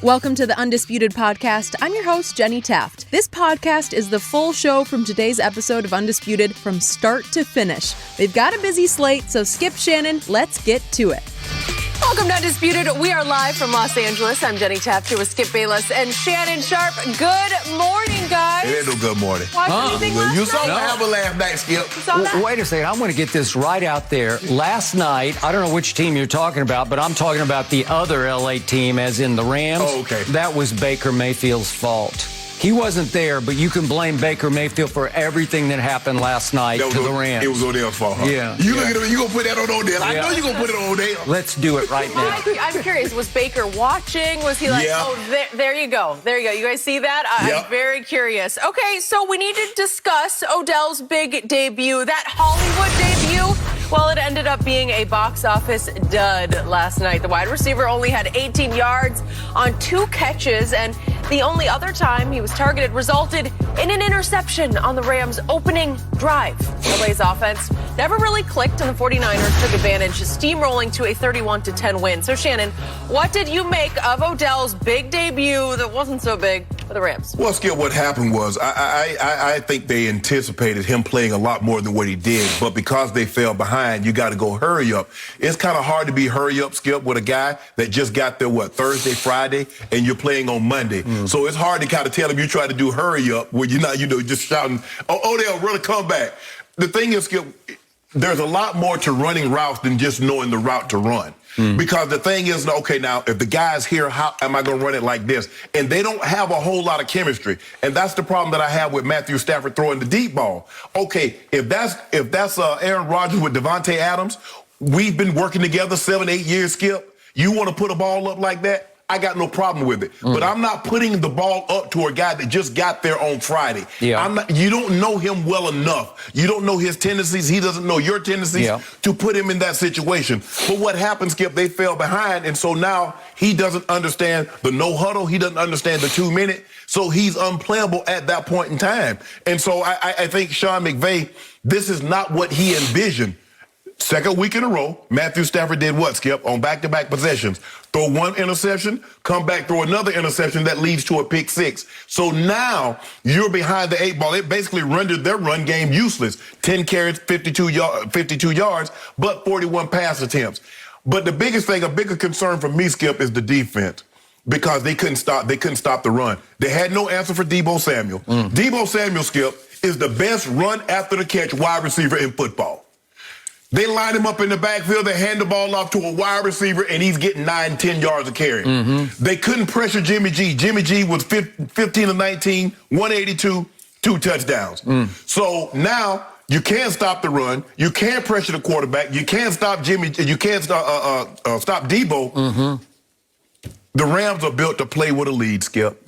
Welcome to the Undisputed podcast. I'm your host, Jenny Taft. This podcast is the full show from today's episode of Undisputed from start to finish. They've got a busy slate, so skip Shannon. Let's get to it. Welcome to Undisputed. We are live from Los Angeles. I'm Jenny Taft here with Skip Bayless and Shannon Sharpe. Good morning, guys. It ain't no good morning. Watch anything last You saw night? what happened last night, Skip. You saw that? Wait a second. I want to get this right out there. Last night, I don't know which team you're talking about, but I'm talking about the other LA team, as in the Rams. Oh, okay. That was Baker Mayfield's fault. He wasn't there, but you can blame Baker Mayfield for everything that happened last night to the Rams. It was Odell's fault, huh? Yeah. You look at him, you gonna put that on Odell. I Yeah. know you gonna put it on Odell. Let's do it right now. I'm curious. Was Baker watching? Was he like, Yeah. oh, there you go. There you go. You guys see that? Yeah. I'm very curious. Okay, so we need to discuss Odell's big debut, that Hollywood debut. Well, it ended up being a box office dud last night. The wide receiver only had 18 yards on 2 catches, and the only other time he was targeted resulted in an interception on the Rams' opening drive. LA's offense never really clicked, and the 49ers took advantage, steamrolling to a 31-10 win. So, Shannon, what did you make of Odell's big debut that wasn't so big for the Rams? Well, Skip, what happened was I think they anticipated him playing a lot more than what he did, but because they fell behind, you got to go hurry up. It's kind of hard to be hurry up, Skip, with a guy that just got there, Thursday, Friday, and you're playing on Monday. So it's hard to kind of tell him you try to do hurry up when you're not, just shouting, oh, Odell, really come back. The thing is, Skip, there's a lot more to running routes than just knowing the route to run. Because the thing is, okay, now, if the guy's here, how am I going to run it like this? And they don't have a whole lot of chemistry. And that's the problem that I have with Matthew Stafford throwing the deep ball. Okay, if that's Aaron Rodgers with Devontae Adams, we've been working together 7-8 years, Skip. You want to put a ball up like that? I got no problem with it. But I'm not putting the ball up to a guy that just got there on Friday. Yeah. You don't know him well enough. You don't know his tendencies. He doesn't know your tendencies to put him in that situation. But what happened, Skip, they fell behind, and so now he doesn't understand the no huddle. He doesn't understand the 2-minute. So he's unplayable at that point in time. And so I think Sean McVay, this is not what he envisioned. Second week in a row, Matthew Stafford did what, Skip? On back-to-back possessions. Throw one interception, come back, throw another interception that leads to a pick 6. So now you're behind the 8 ball. It basically rendered their run game useless. 10 carries, 52 yards, but 41 pass attempts. But the biggest thing, a bigger concern for me, Skip, is the defense. Because they couldn't stop the run. They had no answer for Deebo Samuel. Deebo Samuel, Skip, is the best run after the catch wide receiver in football. They line him up in the backfield, they hand the ball off to a wide receiver, and he's getting 9-10 yards a carry. They couldn't pressure Jimmy G. Jimmy G was 15 of 19, 182, 2 touchdowns. So now you can't stop the run. You can't pressure the quarterback. You can't stop Jimmy. You can't stop Deebo. The Rams are built to play with a lead, Skip.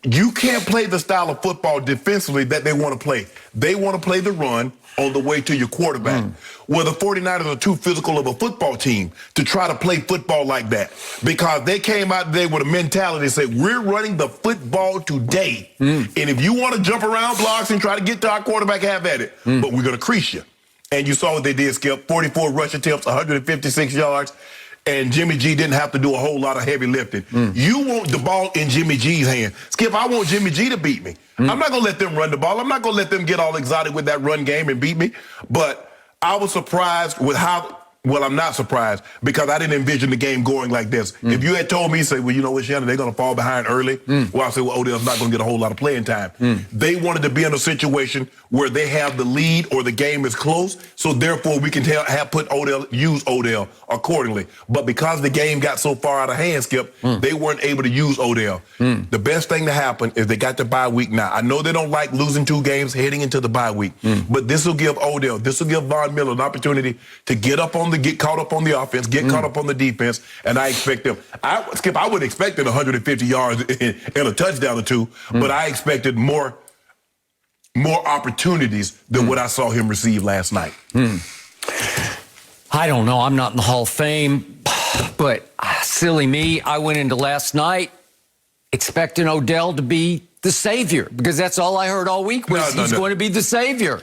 You can't play the style of football defensively that they want to play. They want to play the run on the way to your quarterback. Well, the 49ers are too physical of a football team to try to play football like that because they came out today with a mentality that said, we're running the football today. And if you want to jump around blocks and try to get to our quarterback, have at it. But we're going to crease you. And you saw what they did, Skip. 44 rush attempts, 156 yards. And Jimmy G didn't have to do a whole lot of heavy lifting. You want the ball in Jimmy G's hand. Skip, I want Jimmy G to beat me. I'm not going to let them run the ball. I'm not going to let them get all exotic with that run game and beat me. But I was surprised with how, well, I'm not surprised because I didn't envision the game going like this. If you had told me, say, well, you know what, Shannon, they're going to fall behind early. Well, I say, well, Odell's not going to get a whole lot of playing time. They wanted to be in a situation where they have the lead or the game is close. So therefore, we can use Odell accordingly. But because the game got so far out of hand, Skip, they weren't able to use Odell. The best thing to happen is they got the bye week now. I know they don't like losing 2 games heading into the bye week, but this will give Odell, this will give Von Miller an opportunity to get caught up on the offense, get caught up on the defense, and I expect them. Skip, I wouldn't expect 150 yards and a touchdown or 2, but I expected more opportunities than what I saw him receive last night. I don't know. I'm not in the Hall of Fame, but silly me, I went into last night expecting Odell to be the savior because that's all I heard all week was he's going to be the savior.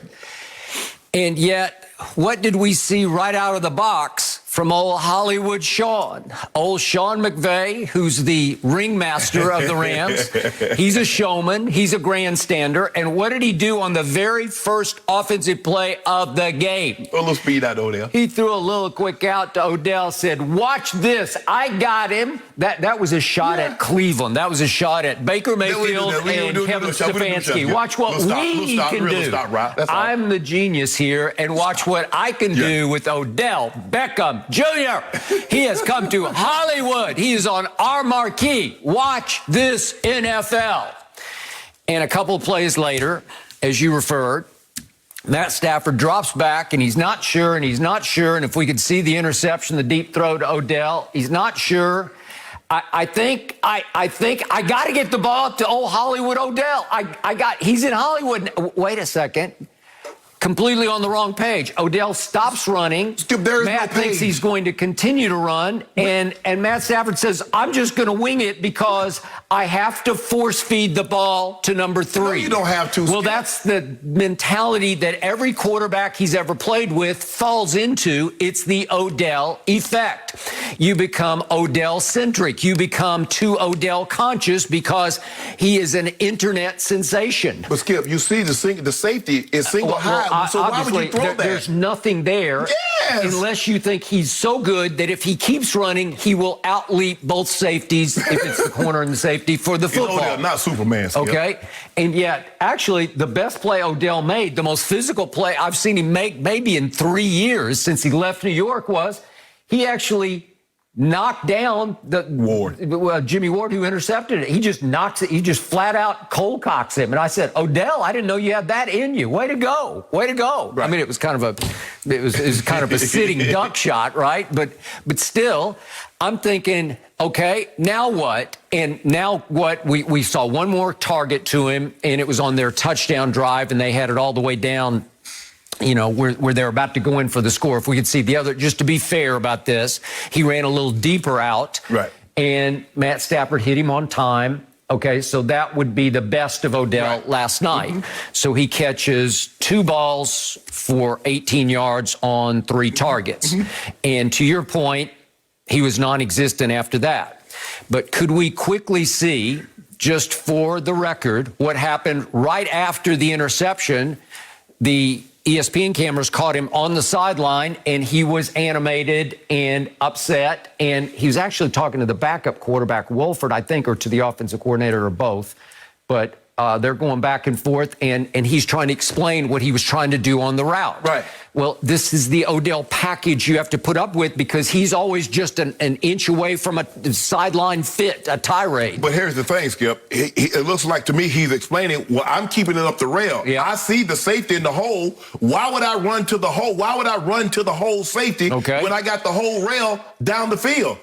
And yet, what did we see right out of the box from old Hollywood Sean, old Sean McVay, who's the ringmaster of the Rams. He's a showman. He's a grandstander. And what did he do on the very first offensive play of the game? A little speed out, Odell. He threw a little quick out to Odell, said, "Watch this. I got him." That was a shot at Cleveland. That was a shot at Baker Mayfield and Kevin Stefanski. Watch what we can do. I'm the genius here, and watch what I can do with Odell Beckham Jr. He has come to Hollywood. He is on our marquee. Watch this, NFL. And a couple of plays later, as you referred, Matt Stafford drops back, and he's not sure, and he's not sure. And if we could see the interception, the deep throw to Odell, he's not sure. I think I got to get the ball to old Hollywood Odell. He's in Hollywood. Wait a second. Completely on the wrong page. Odell stops running. Matt thinks he's going to continue to run, and Matt Stafford says, "I'm just going to wing it because I have to force feed the ball to number 3. No, you don't have to. Well, that's the mentality that every quarterback he's ever played with falls into. It's the Odell effect. You become Odell-centric. You become too Odell-conscious because he is an internet sensation. But, Skip, you see the safety is single high. So why would you throw that? There's nothing there unless you think he's so good that if he keeps running, he will outleap both safeties, if it's the corner and the safety, for the football. Odell, not Superman, Skip. Okay? And yet, actually, the best play Odell made, the most physical play I've seen him make maybe in 3 years since he left New York, was he actually knocked down Jimmy Ward, who intercepted it. He just knocks it. He just flat out cold cocks him. And I said, Odell, I didn't know you had that in you. Way to go. Way to go. Right. I mean, it was kind of a sitting duck shot, right? But still, I'm thinking, okay, now what? And now what? We saw one more target to him, and it was on their touchdown drive, and they had it all the way down, you know, where they're about to go in for the score. If we could see the other, just to be fair about this, he ran a little deeper out. Right. And Matt Stafford hit him on time. Okay, so that would be the best of Odell last night. So he catches 2 balls for 18 yards on 3 targets. And to your point, he was non-existent after that. But could we quickly see, just for the record, what happened right after the interception? The ESPN cameras caught him on the sideline, and he was animated and upset. And he was actually talking to the backup quarterback, Wolford, I think, or to the offensive coordinator, or both. But they're going back and forth, and he's trying to explain what he was trying to do on the route. Right. Well, this is the Odell package you have to put up with, because he's always just an inch away from a sideline fit, a tirade. But here's the thing, Skip. It looks like to me he's explaining, well, I'm keeping it up the rail. Yeah. I see the safety in the hole. Why would I run to the hole? Why would I run to the hole safety when I got the whole rail down the field?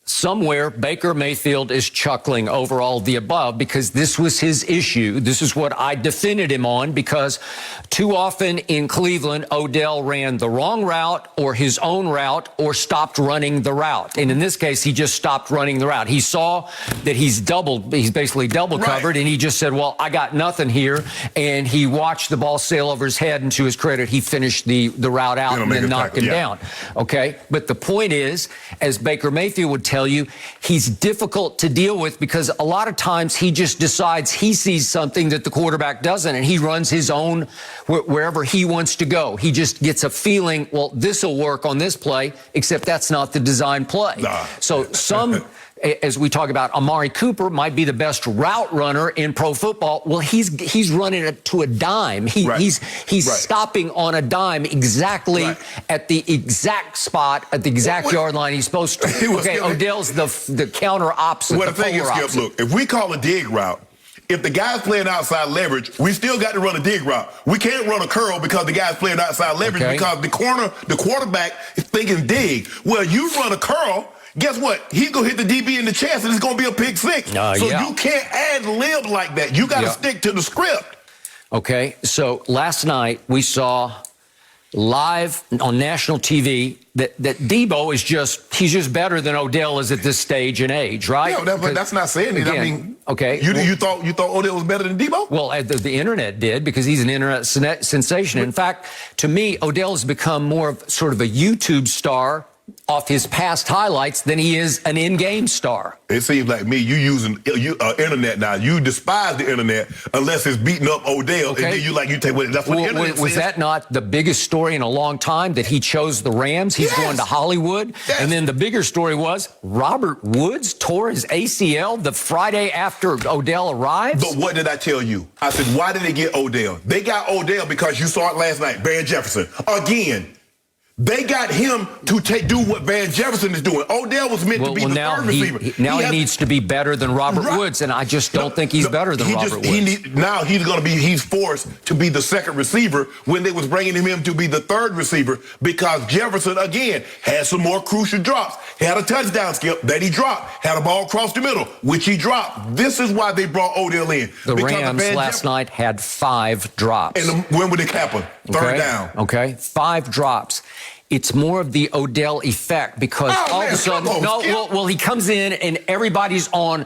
Somewhere, Baker Mayfield is chuckling over all of the above, because this was his issue. This is what I defended him on, because too often in Cleveland, Odell ran the wrong route or his own route or stopped running the route. And in this case, he just stopped running the route. He saw that he's basically double covered, and he just said, well, I got nothing here. And he watched the ball sail over his head, and to his credit, he finished the route out and then knocked him down. Okay? But the point is, as Baker Mayfield would tell you, he's difficult to deal with, because a lot of times he just decides he sees something that the quarterback doesn't, and he runs his own wherever he wants to go. He just gets a feeling, well, this will work on this play, except that's not the design play. So as we talk about, Amari Cooper might be the best route runner in pro football. Well, he's running it to a dime. He's stopping on a dime exactly at the exact spot, at the exact yard line he's supposed to. Okay, Odell's the counter opposite. Well, the thing is, Skip, look, if we call a dig route, if the guy's playing outside leverage, we still got to run a dig route. We can't run a curl because the guy's playing outside leverage, because the quarterback is thinking dig. Well, you run a curl, guess what? He's going to hit the DB in the chest, and it's going to be a pick six. You can't ad-lib like that. You got to stick to the script. Okay, so last night we saw live on national TV that Debo is he's just better than Odell is at this stage and age, right? Yeah, but that's not saying it. I mean, you thought Odell was better than Debo? Well, the internet did, because he's an internet sensation. In fact, to me, Odell has become more of sort of a YouTube star off his past highlights than he is an in-game star. It seems like me, you using internet now. You despise the internet unless it's beating up Odell, Okay. and then you take what that's what the internet was says. that not the biggest story in a long time that he chose the Rams? He's Yes. going to Hollywood. Yes. And then the bigger story was Robert Woods tore his ACL the Friday after Odell arrives. But what did I tell you? I said, why did they get Odell? They got Odell because you saw it last night, Van Jefferson. Again, they got him to do what Van Jefferson is doing. Odell was meant to be the third receiver. He needs to be better than Robert Woods, and I just don't think he's better than Robert Woods. Now he's forced to be the second receiver when they was bringing him in to be the third receiver because Jefferson, again, had some more crucial drops. He had a touchdown skip that he dropped, had a ball across the middle, which he dropped. This is why they brought Odell in. The Rams last night had 5 drops. And when would it happen? Third down. Okay, 5 drops. It's more of the Odell effect because all of a sudden, he comes in and everybody's on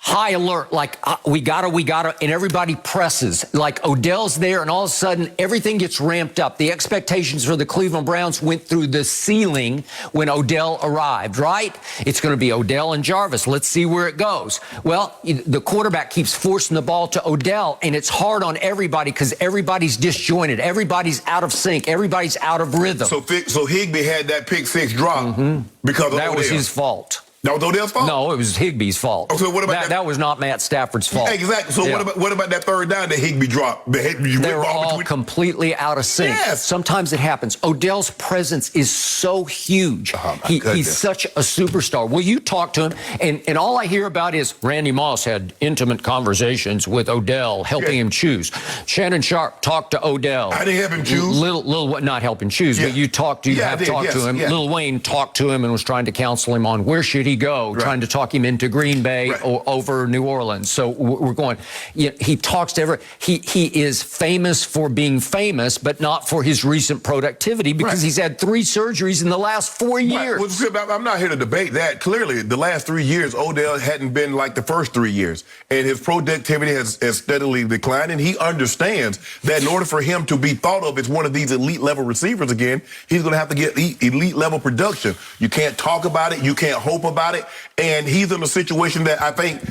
high alert, like we gotta, and everybody presses. Like Odell's there, and all of a sudden everything gets ramped up. The expectations for the Cleveland Browns went through the ceiling when Odell arrived, right? It's going to be Odell and Jarvis. Let's see where it goes. Well, the quarterback keeps forcing the ball to Odell, and it's hard on everybody because everybody's disjointed. Everybody's out of sync. Everybody's out of rhythm. So Higbee had that pick 6 drop because of that Odell. was his fault. That was Odell's fault? No, it was Higbee's fault. Oh, so what about that was not Matt Stafford's fault. Exactly. So what about that third down that Higbee dropped? They were all completely out of sync. Yes. Sometimes it happens. Odell's presence is so huge. He's such a superstar. Well, you talk to him, and all I hear about is Randy Moss had intimate conversations with Odell, helping him choose. Shannon Sharpe talked to Odell. I didn't have him choose. Not help him choose, but you have talked to him. Lil Wayne talked to him and was trying to counsel him on where should he go, trying to talk him into Green Bay or over New Orleans. So we're going, he talks to everyone. He is famous for being famous, but not for his recent productivity because he's had 3 surgeries in the last 4 years. Well, I'm not here to debate that. Clearly, the last 3 years, Odell hadn't been like the first 3 years. And his productivity has steadily declined. And he understands that in order for him to be thought of as one of these elite level receivers again, he's going to have to get elite level production. You can't talk about it. You can't hope about it. And he's in a situation that I think,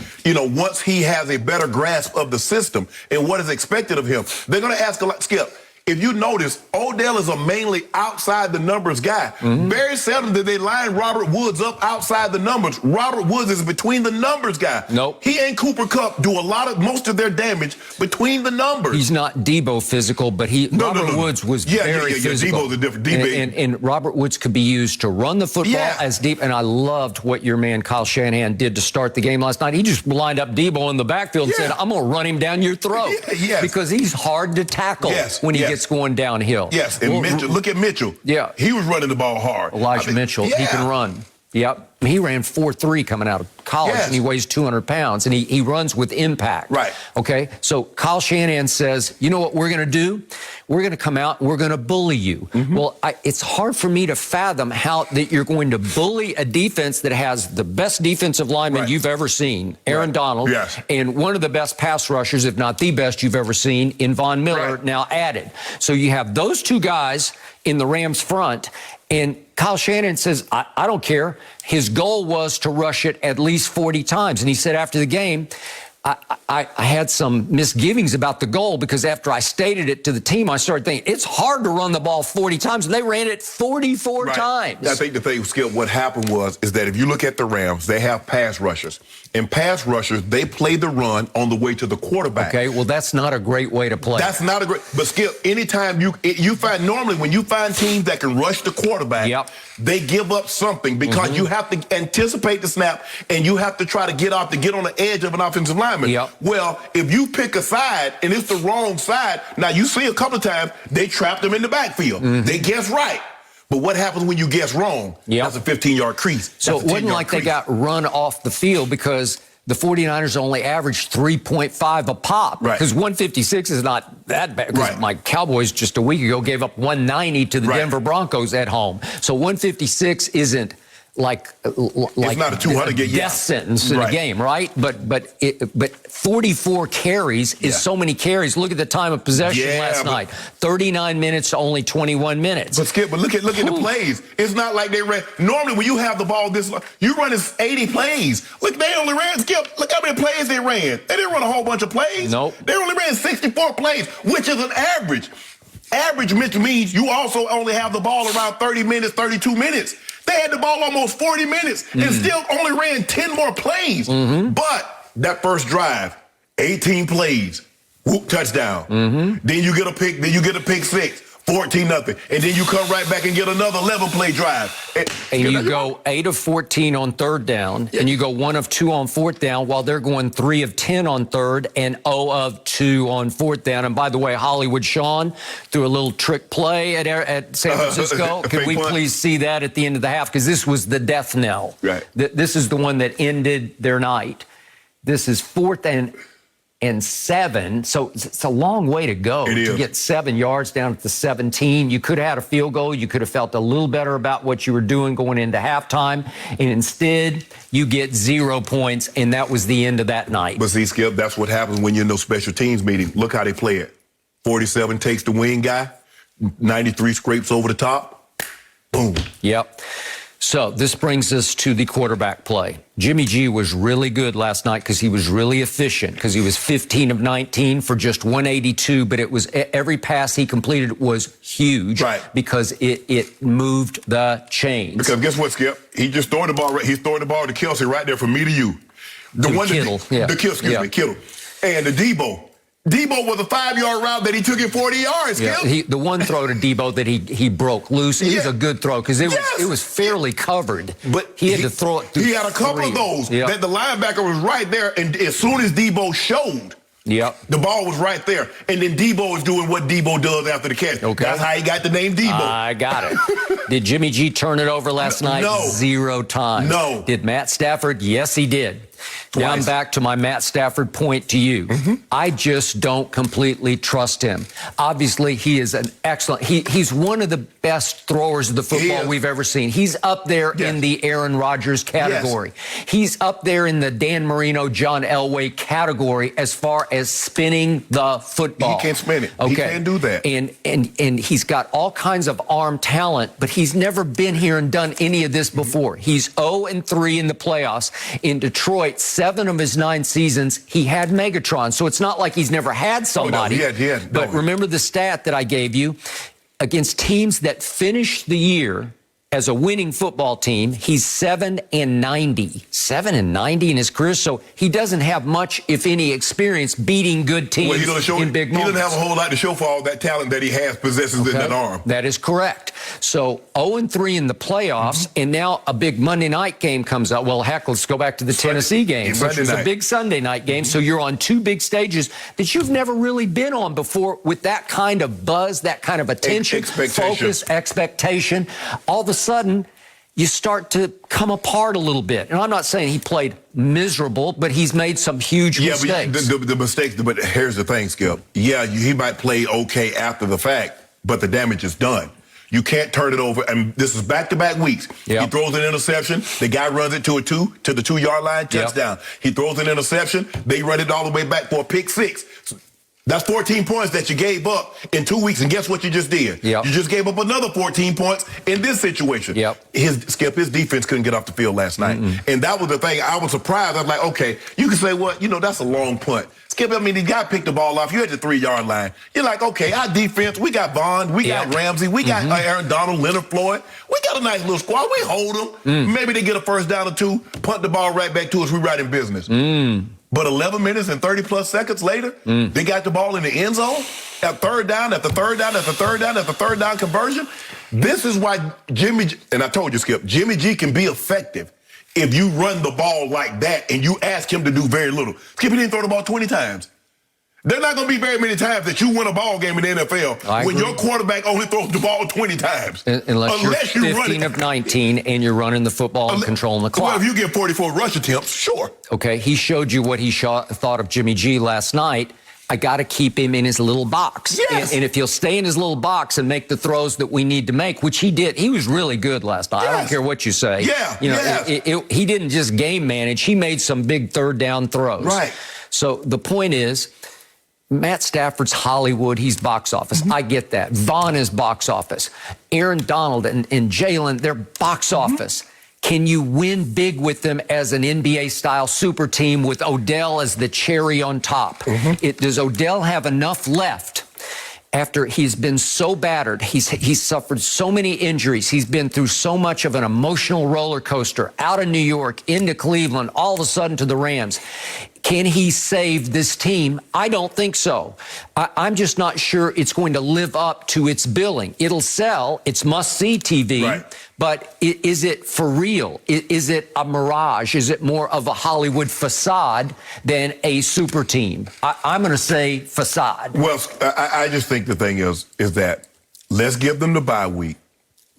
once he has a better grasp of the system and what is expected of him, they're going to ask a lot. Skip, if you notice, Odell is a mainly outside the numbers guy. Very seldom did they line Robert Woods up outside the numbers. Robert Woods is between the numbers guy. Nope. He and Cooper Kupp do most of their damage between the numbers. He's not Debo physical, but Robert Woods was very physical. Debo's a different Debo. And Robert Woods could be used to run the football as deep. And I loved what your man Kyle Shanahan did to start the game last night. He just lined up Debo in the backfield and said, "I'm going to run him down your throat," because he's hard to tackle when he gets going downhill. Yes, and Mitchell, look at Mitchell. Yeah. He was running the ball hard. Elijah Mitchell, he can run. Yep. He ran 4.3 coming out of college, and he weighs 200 pounds, and he runs with impact. Right. Okay? So Kyle Shanahan says, you know what we're going to do? We're going to come out and we're going to bully you. Well, it's hard for me to fathom how that you're going to bully a defense that has the best defensive lineman you've ever seen, Aaron Donald, and one of the best pass rushers, if not the best you've ever seen, in Von Miller, now added. So you have those 2 guys in the Rams front, and Kyle Shannon says, I don't care. His goal was to rush it at least 40 times. And he said after the game, I had some misgivings about the goal because after I stated it to the team, I started thinking, it's hard to run the ball 40 times. And they ran it 44 times. I think the thing, Skip, what happened is that if you look at the Rams, they have pass rushers. And pass rushers, they play the run on the way to the quarterback. Okay, well, that's not a great way to play. That's not a great, but Skip, anytime you find, normally when you find teams that can rush the quarterback, they give up something because you have to anticipate the snap and you have to try to get on the edge of an offensive lineman. Well, if you pick a side and it's the wrong side, now you see a couple of times they trapped them in the backfield. They guess right. But what happens when you guess wrong? That's a 15-yard crease. So it wasn't like they got run off the field because the 49ers only averaged 3.5 a pop. Because 156 is not that bad. Because my Cowboys just a week ago gave up 190 to the Denver Broncos at home. So 156 isn't like it's not a 200 death sentence in a game, right? But 44 carries is so many carries. Look at the time of possession last night. 39 minutes to only 21 minutes. But Skip, look at the plays. It's not like they ran. Normally when you have the ball this long, you running 80 plays. Look, they only ran, Skip, look how many plays they ran. They didn't run a whole bunch of plays. Nope. They only ran 64 plays, which is an average. Average means you also only have the ball around 30 minutes, 32 minutes. They had the ball almost 40 minutes and still only ran 10 more plays. But that first drive, 18 plays, whoop, touchdown. Then you get a pick six, 14-0. And then you come right back and get another 11-play drive. And you go 8 of 14 on third down, and you go 1 of 2 on fourth down, while they're going 3 of 10 on third and 0 of 2 on fourth down. And by the way, Hollywood Sean threw a little trick play at San Francisco. Could we please see that at the end of the half? Because this was the death knell. Right. This is the one that ended their night. This is 4th and 7, so it's a long way to go to get 7 yards down at the 17. You could have had a field goal. You could have felt a little better about what you were doing going into halftime, and instead you get 0 points, and that was the end of that night. But see, Skip, that's what happens when you're in those special teams meetings. Look how they play it. 47 takes the wing guy, 93 scrapes over the top, boom. Yep. So this brings us to the quarterback play. Jimmy G was really good last night because he was really efficient, because he was 15 of 19 for just 182, but it was every pass he completed was huge because it moved the chains. Because guess what, Skip? He just throwing the ball right. He's throwing the ball to Kelsey right there from me to you. The one Kittle. Kittle. And the Debo was a 5-yard route that he took it 40 yards. Yeah. The one throw to Debo that he broke loose, it was a good throw because it was fairly covered. But he had to throw it through. He had a couple of those that the linebacker was right there, and as soon as Debo showed, the ball was right there. And then Debo is doing what Debo does after the catch. Okay. That's how he got the name Debo. I got it. Did Jimmy G turn it over last night? No. 0 times. No. Did Matt Stafford? Yes, he did. Twice. Now I'm back to my Matt Stafford point to you. I just don't completely trust him. Obviously, he is an excellent, he's one of the best throwers of the football we've ever seen. He's up there in the Aaron Rodgers category. He's up there in the Dan Marino, John Elway category as far as spinning the football. He can't spin it. Okay. He can't do that. And he's got all kinds of arm talent, but he's never been here and done any of this before. He's 0-3 in the playoffs. In Detroit, 7 of his 9 seasons, he had Megatron. So it's not like he's never had somebody. But remember the stat that I gave you? Against teams that finish the year as a winning football team, he's 7-90. 7-90 in his career, so he doesn't have much, if any, experience beating good teams in big moments. He doesn't have a whole lot to show for all that talent that he possesses in that arm. That is correct. So 0-3 in the playoffs, and now a big Monday night game comes up. Well, heck, let's go back to the Tennessee game, which was a big Sunday night game. So you're on 2 big stages that you've never really been on before with that kind of buzz, that kind of attention, focus, expectation. All of a sudden, you start to come apart a little bit. And I'm not saying he played miserable, but he's made some huge mistakes. But the mistakes, but here's the thing, Skip. Yeah, he might play okay after the fact, but the damage is done. You can't turn it over. And this is back-to-back weeks. He throws an interception. The guy runs it to the 2-yard line, touchdown. He throws an interception. They run it all the way back for a pick 6. That's 14 points that you gave up in 2 weeks, and guess what you just did? You just gave up another 14 points in this situation. His defense couldn't get off the field last night. And that was the thing. I was surprised. I was like, okay, you can say, well, that's a long punt. Skip, I mean, the guy picked the ball off. You at the 3-yard line. You're like, okay, our defense, we got Bond, we got Ramsey, we got Aaron Donald, Leonard Floyd. We got a nice little squad. We hold them. Maybe they get a first down or 2, punt the ball right back to us. We right in business. But 11 minutes and 30-plus seconds later, they got the ball in the end zone at third down, after third down, after third down, after third down conversion. This is why and I told you, Skip, Jimmy G can be effective if you run the ball like that and you ask him to do very little. Skip, he didn't throw the ball 20 times. There's not going to be very many times that you win a ball game in the NFL when your quarterback only throws the ball 20 times. Unless you're 15 of 19 and you're running the football and controlling the clock. Well, if you get 44 rush attempts, sure. Okay, he showed you what he thought of Jimmy G last night. I got to keep him in his little box. Yes. And if he'll stay in his little box and make the throws that we need to make, which he did, he was really good last night. Yes. I don't care what you say. Yeah. You know, he didn't just game manage. He made some big third down throws. Right. So the point is, Matt Stafford's Hollywood. He's box office. I get that. Vaughn is box office. Aaron Donald and Jalen, they're box office. Can you win big with them as an NBA-style super team with Odell as the cherry on top? Does Odell have enough left after he's been so battered? He's suffered so many injuries. He's been through so much of an emotional roller coaster out of New York, into Cleveland, all of a sudden to the Rams. Can he save this team? I don't think so. I'm just not sure it's going to live up to its billing. It'll sell. It's must-see TV. Right. But is it for real? Is it a mirage? Is it more of a Hollywood facade than a super team? I'm going to say facade. Well, I just think the thing is that let's give them the bye week.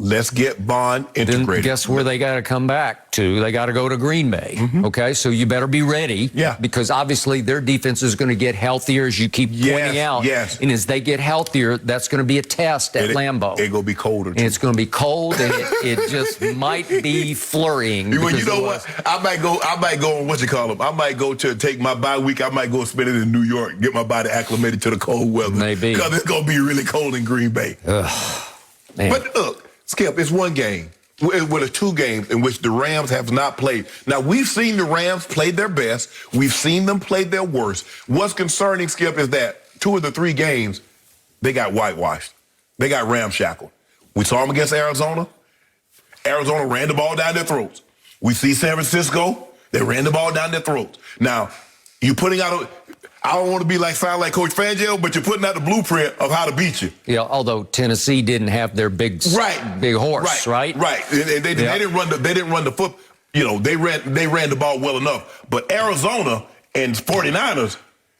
Let's get Bond integrated. Then guess where they got to come back to? They got to go to Green Bay. Okay, so you better be ready. Yeah. Because obviously their defense is going to get healthier, as you keep pointing out. Yes. And as they get healthier, that's going to be a test at Lambeau. It's going to be colder, too. And it's going to be cold, and it just might be flurrying. Well, you know what? I might go on, what you call them? I might go to take my bye week. I might go spend it in New York, get my body acclimated to the cold weather. Maybe. Because it's going to be really cold in Green Bay. Man. But look, Skip, it's one game. With a 2 games in which the Rams have not played. Now, we've seen the Rams play their best. We've seen them play their worst. What's concerning, Skip, is that 2 of the 3 games, they got whitewashed. They got ramshackled. We saw them against Arizona. Arizona ran the ball down their throats. We see San Francisco. They ran the ball down their throats. Now, you putting out I don't want to sound like Coach Fangio, but you're putting out the blueprint of how to beat you. Yeah, although Tennessee didn't have their big horse, right? Right. They didn't run the foot. You know, they ran the ball well enough. But Arizona and 49ers,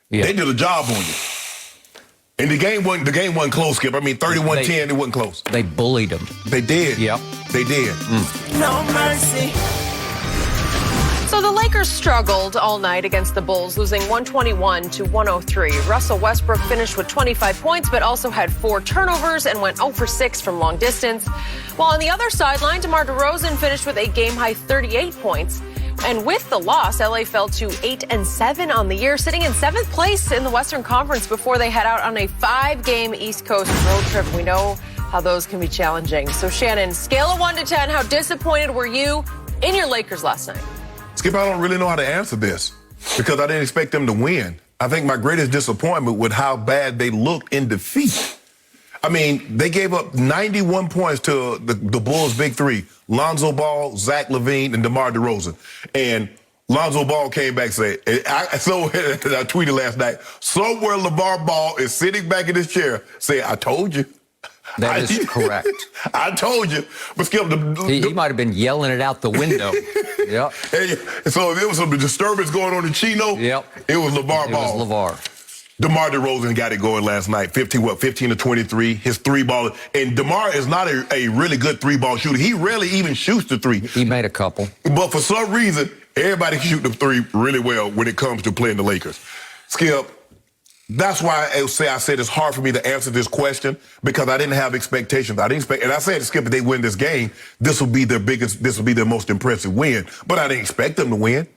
they did a job on you. And the game wasn't close, Skip. I mean, 31-10, it wasn't close. They bullied them. They did. Yep. They did. No mercy. So the Lakers struggled all night against the Bulls, losing 121 to 103. Russell Westbrook finished with 25 points, but also had 4 turnovers and went 0 for 6 from long distance. While on the other sideline, DeMar DeRozan finished with a game-high 38 points. And with the loss, LA fell to 8-7 on the year, sitting in 7th place in the Western Conference before they head out on a 5-game East Coast road trip. We know how those can be challenging. So, Shannon, scale of 1 to 10, how disappointed were you in your Lakers last night? Skip, I don't really know how to answer this because I didn't expect them to win. I think my greatest disappointment with how bad they looked in defeat. I mean, they gave up 91 points to the Bulls' big 3, Lonzo Ball, Zach LaVine, and DeMar DeRozan. And Lonzo Ball came back and said, I tweeted last night, somewhere LeVar Ball is sitting back in his chair saying, I told you. That is correct. I told you. But Skip, he might have been yelling it out the window. Yep. So if there was some disturbance going on in Chino, it was LeVar Ball. It was LeVar. DeMar DeRozan got it going last night. 15 to 23. His 3-ball. And DeMar is not a really good 3-ball shooter. He rarely even shoots the 3. He made a couple. But for some reason, everybody can shoot the 3 really well when it comes to playing the Lakers. Skip, that's why I said it's hard for me to answer this question because I didn't have expectations. And I said, Skip, if they win this game, this will be their most impressive win. But I didn't expect them to win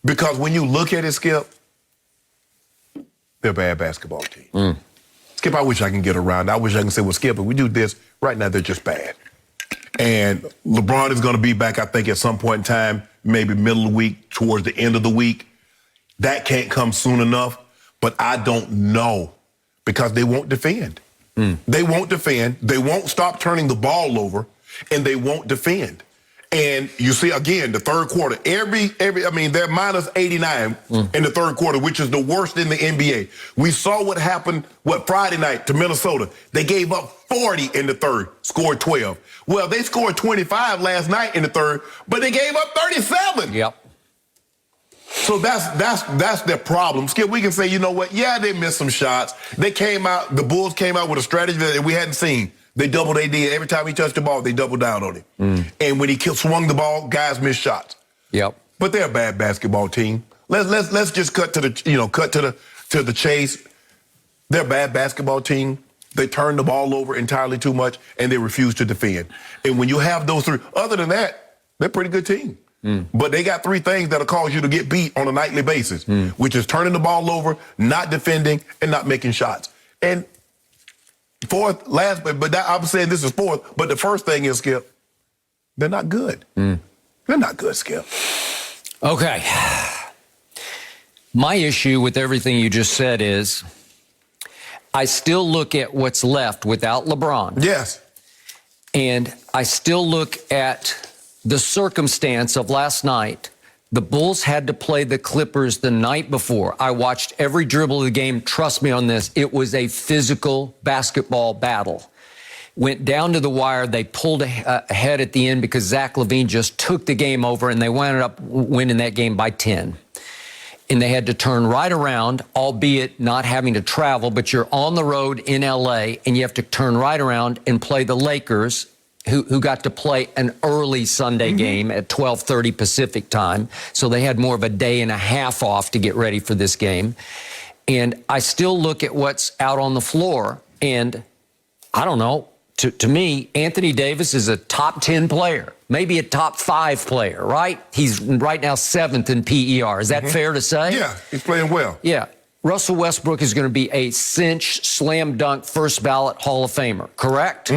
because when you look at it, Skip, they're a bad basketball team. Skip, I wish I can get around. I wish I can say, well, Skip, if we do this, right now they're just bad. And LeBron is going to be back, I think, at some point in time, maybe middle of the week, towards the end of the week. That can't come soon enough. But I don't know because they won't defend. They won't defend. They won't stop turning the ball over, and they won't defend. And you see, again, the third quarter, they're minus 89 in the third quarter, which is the worst in the NBA. We saw what happened, Friday night to Minnesota. They gave up 40 in the third, scored 12. Well, they scored 25 last night in the third, but they gave up 37. Yep. So that's their problem. Skip, we can say, you know what? Yeah, they missed some shots. The Bulls came out with a strategy that we hadn't seen. They doubled AD. Every time he touched the ball, they doubled down on him. And when he swung the ball, guys missed shots. Yep. But they're a bad basketball team. Let's just cut to the chase. They're a bad basketball team. They turn the ball over entirely too much, and they refuse to defend. And when you have those three, other than that, they're a pretty good team. But they got three things that'll cause you to get beat on a nightly basis, which is turning the ball over, not defending, and not making shots. And fourth, I'm saying this is fourth, but the first thing is, Skip, they're not good. They're not good, Skip. Okay. My issue with everything you just said is I still look at what's left without LeBron. Yes. And I still look at the circumstance of last night. The Bulls had to play the Clippers the night before. I watched every dribble of the game. Trust me on this. It was a physical basketball battle. Went down to the wire. They pulled ahead at the end because Zach LaVine just took the game over, and they wound up winning that game by 10. And they had to turn right around, albeit not having to travel, but you're on the road in L.A., and you have to turn right around and play the Lakers, who got to play an early Sunday game at 12:30 Pacific time. So they had more of a day and a half off to get ready for this game. And I still look at what's out on the floor, and I don't know. To me, Anthony Davis is a top 10 player, maybe a top 5 player, right? He's right now 7th in PER. Is that fair to say? Yeah, he's playing well. Yeah. Russell Westbrook is going to be a cinch, slam dunk, first ballot Hall of Famer, correct?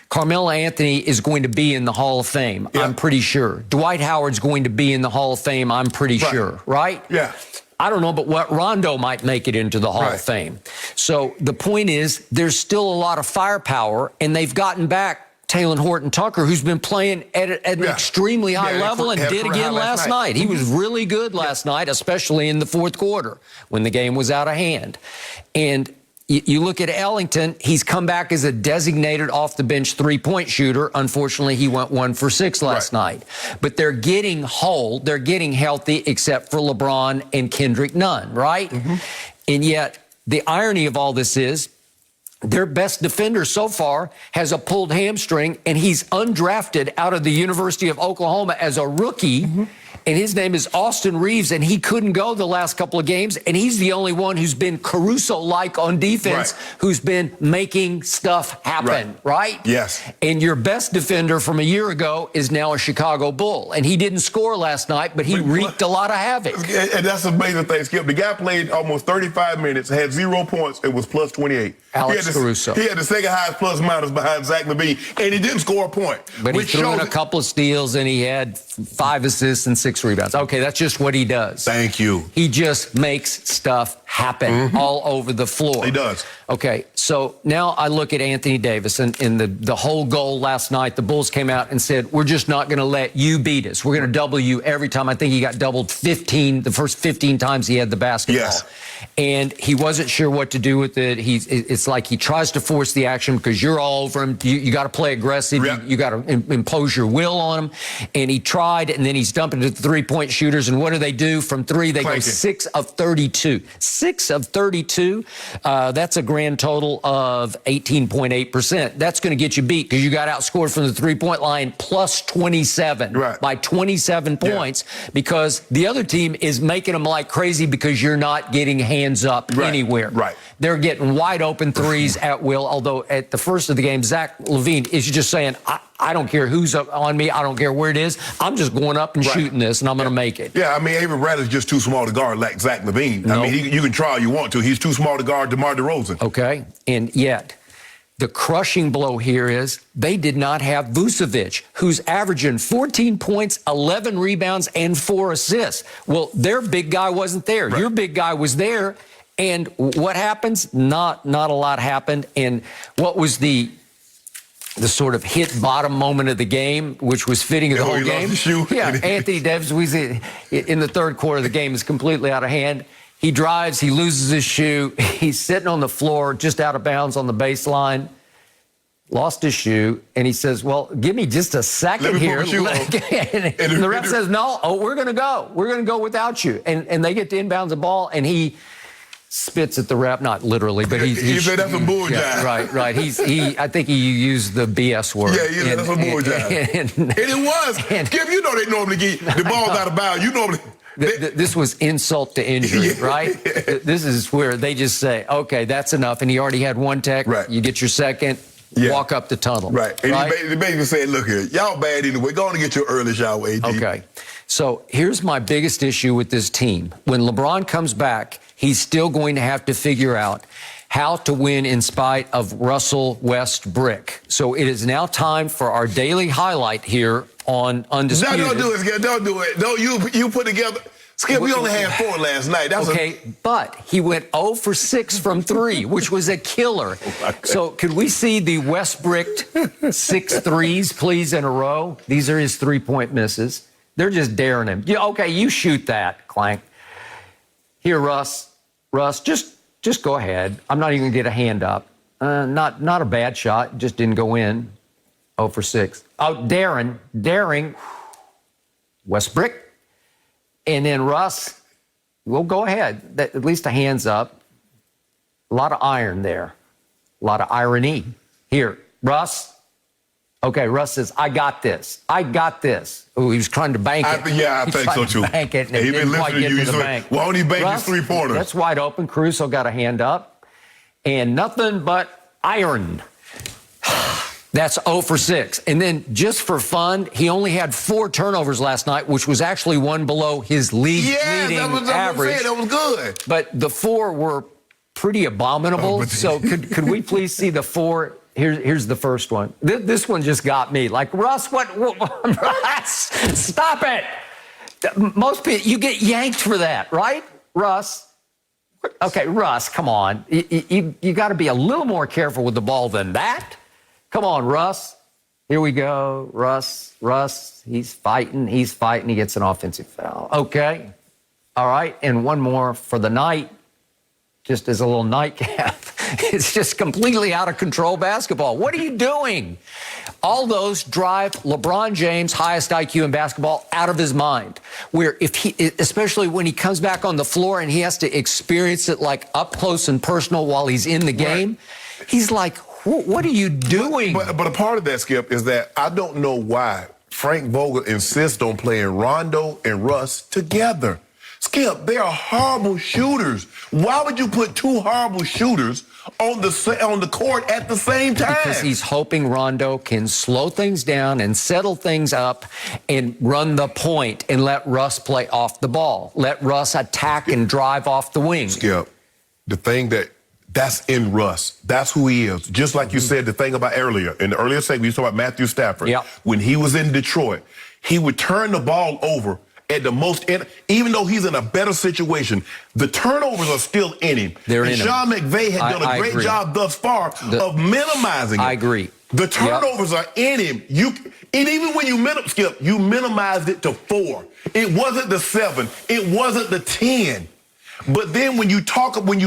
Carmelo Anthony is going to be in the Hall of Fame, I'm pretty sure. Dwight Howard's going to be in the Hall of Fame, I'm pretty sure, right? Yeah. I don't know, but what Rondo might make it into the Hall of Fame. So the point is, there's still a lot of firepower, and they've gotten back Taylor Horton-Tucker, who's been playing at an extremely high level and did again last night. He was really good last night, especially in the fourth quarter when the game was out of hand. And you look at Ellington, he's come back as a designated off-the-bench three-point shooter. Unfortunately, he went 1 for 6 last night. But they're getting whole, they're getting healthy, except for LeBron and Kendrick Nunn, right? And yet, the irony of all this is, their best defender so far has a pulled hamstring, and he's undrafted out of the University of Oklahoma as a rookie. And his name is Austin Reeves, and he couldn't go the last couple of games. And he's the only one who's been Caruso-like on defense, who's been making stuff happen, right? Yes. And your best defender from a year ago is now a Chicago Bull. And he didn't score last night, but he wreaked a lot of havoc. And that's the amazing thing, Skip. The guy played almost 35 minutes, had 0 points, and was plus 28. Alex Caruso. He had the second highest plus minus behind Zach LaVine, and he didn't score a point. But he threw in a couple of steals, and he had 5 assists and 6 rebounds. Okay, that's just what he does. Thank you. He just makes stuff happen all over the floor. He does. Okay, so now I look at Anthony Davis and the whole goal last night. The Bulls came out and said, we're just not going to let you beat us. We're going to double you every time. I think he got doubled the first 15 times he had the basketball. Yes. And he wasn't sure what to do with it. It's like he tries to force the action because you're all over him. You got to play aggressive. You got to impose your will on him. And he tried, and then he's dumping to the three-point shooters. And what do? From 3, they go 6 of 32. 6 of 32. That's a grand total of 18.8%. That's going to get you beat because you got outscored from the three-point line plus 27 by 27 points because the other team is making them like crazy because you're not getting hands up anywhere. They're getting wide open threes at will, although at the first of the game, Zach LaVine is just saying, I don't care who's up on me. I don't care where it is. I'm just going up and shooting this, and I'm going to make it. Yeah, I mean, Avery Bradley's just too small to guard like Zach LaVine. I mean, you can try all you want to. He's too small to guard DeMar DeRozan. Okay, and yet the crushing blow here is they did not have Vucevic, who's averaging 14 points, 11 rebounds, and 4 assists. Well, their big guy wasn't there. Your big guy was there. And what happens? Not a lot happened. And what was the sort of hit bottom moment of the game, which was fitting of the whole game? Anthony Davis was in the third quarter. The game is completely out of hand. He drives, he loses his shoe. He's sitting on the floor, just out of bounds on the baseline. Lost his shoe, and he says, well, give me just a second here. And the ref says, no, we're going to go. We're going to go without you. And they get to inbounds the ball, and he spits at the rep, not literally, but he said that's a bull jive. Yeah, right. I think he used the BS word. Yeah, that's a bull jive. And it was. Skip, you know they normally get the ball's out of bounds. You normally. This was insult to injury, right? This is where they just say, okay, that's enough. And he already had one tech. Right. You get your second, walk up the tunnel. Right. And he basically said, look here, y'all bad anyway. Go on and get your early shower, AD. Okay. So here's my biggest issue with this team. When LeBron comes back, he's still going to have to figure out how to win in spite of Russell Westbrook. So it is now time for our daily highlight here on Undisputed. No, don't do it, Skip. Don't do it. Don't you put together. Skip, we only had 4 last night. But he went 0 for 6 from 3, which was a killer. So could we see the Westbrook 6 threes, please, in a row? These are his 3-point misses. They're just daring him. Okay, you shoot that, Clank. Here, Russ, just go ahead. I'm not even going to get a hand up. Not a bad shot. Just didn't go in. 0 for 6. Oh, daring. Westbrook. And then Russ, well, go ahead. At least a hands up. A lot of iron there. A lot of irony. Here, Russ. Okay, Russ says, I got this. Oh, he was trying to bank it. I think so, too. Bank it, and he didn't been quite listening get to you. to the bank. Why don't he bank his 3-pointers? That's wide open. Caruso got a hand up. And nothing but iron. That's 0 for 6. And then just for fun, he only had 4 turnovers last night, which was actually one below his leading average. That was good. But the 4 were pretty abominable. So could we please see the 4? Here's the first one. This one just got me. Like, Russ, what Russ, stop it. Most people, you get yanked for that, right? Russ. Okay, Russ, come on. You got to be a little more careful with the ball than that. Come on, Russ. Here we go. Russ, he's fighting. He gets an offensive foul. Okay. All right, and one more for the night, just as a little nightcap. It's just completely out of control basketball. What are you doing? All those drive LeBron James, highest IQ in basketball, out of his mind. Where especially when he comes back on the floor and he has to experience it like up close and personal while he's in the game, he's like, what are you doing? But a part of that, Skip, is that I don't know why Frank Vogel insists on playing Rondo and Russ together. Skip, they are horrible shooters. Why would you put 2 horrible shooters on the court at the same time? Because he's hoping Rondo can slow things down and settle things up and run the point and let Russ play off the ball. Let Russ attack and drive off the wing. Skip, the thing that's in Russ. That's who he is. Just like you said, the thing about earlier, in the earlier segment, you talked about Matthew Stafford. Yep. When he was in Detroit, he would turn the ball over at the most, even though he's in a better situation, the turnovers are still in him. They're in him. Sean McVay had done a great job thus far of minimizing it. I agree. The turnovers are in him. And even when you minimized it to 4. It wasn't the 7. It wasn't the 10. But then when you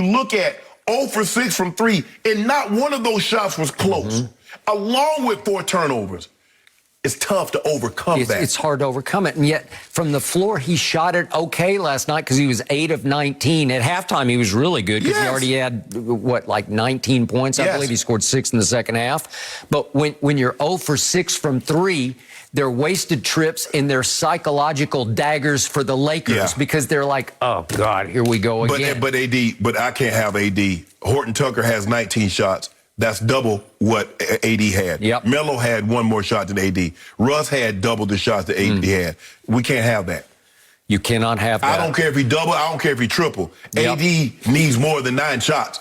look at 0 for 6 from 3, and not one of those shots was close, along with 4 turnovers. It's tough to overcome that. It's hard to overcome it. And yet, from the floor, he shot it okay last night because he was 8 of 19. At halftime, he was really good because he already had, 19 points? I believe he scored 6 in the second half. But when you're 0 for 6 from 3, they're wasted trips and they're psychological daggers for the Lakers because they're like, oh, God, here we go again. But I can't have AD. Horton Tucker has 19 shots. That's double what AD had. Yep. Melo had 1 more shot than AD. Russ had double the shots that AD had. We can't have that. You cannot have that. I don't care if he double. I don't care if he triple. AD needs more than 9 shots.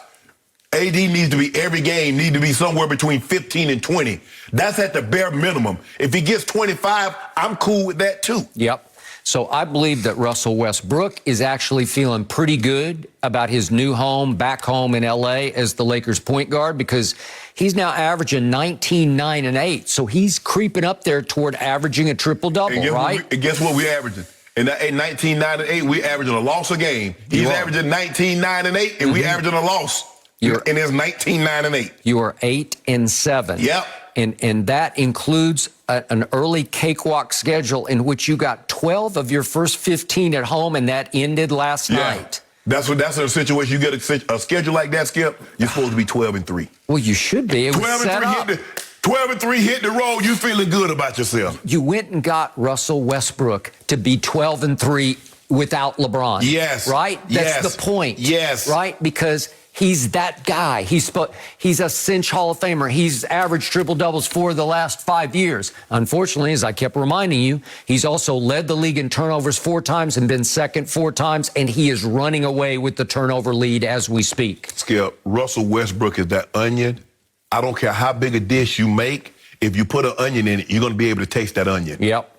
AD needs to be, every game need to be somewhere between 15 and 20. That's at the bare minimum. If he gets 25, I'm cool with that too. Yep. So I believe that Russell Westbrook is actually feeling pretty good about his new home, back home in L.A. as the Lakers point guard because he's now averaging 19, 9, and 8. So he's creeping up there toward averaging a triple-double, right? And guess what we're averaging? In that 19, 9, and 8, we're averaging a loss a game. He's averaging 19, 9, and 8, and we're averaging a loss. And it's 19, 9, and 8. You are 8 and 7. Yep. And that includes an early cakewalk schedule in which you got 12 of your first 15 at home, and that ended last night. That's in a situation. You get a schedule like that, Skip, you're supposed to be 12-3. Well, you should be. It 12-3 hit the road. You feeling good about yourself. You went and got Russell Westbrook to be 12-3 without LeBron. Yes. Right? That's yes. the point. Yes. Right? Because he's that guy. He's a cinch Hall of Famer. He's averaged triple-doubles for the last 5 years. Unfortunately, as I kept reminding you, he's also led the league in turnovers 4 times and been second 4 times, and he is running away with the turnover lead as we speak. Skip, Russell Westbrook is that onion. I don't care how big a dish you make. If you put an onion in it, you're going to be able to taste that onion. Yep.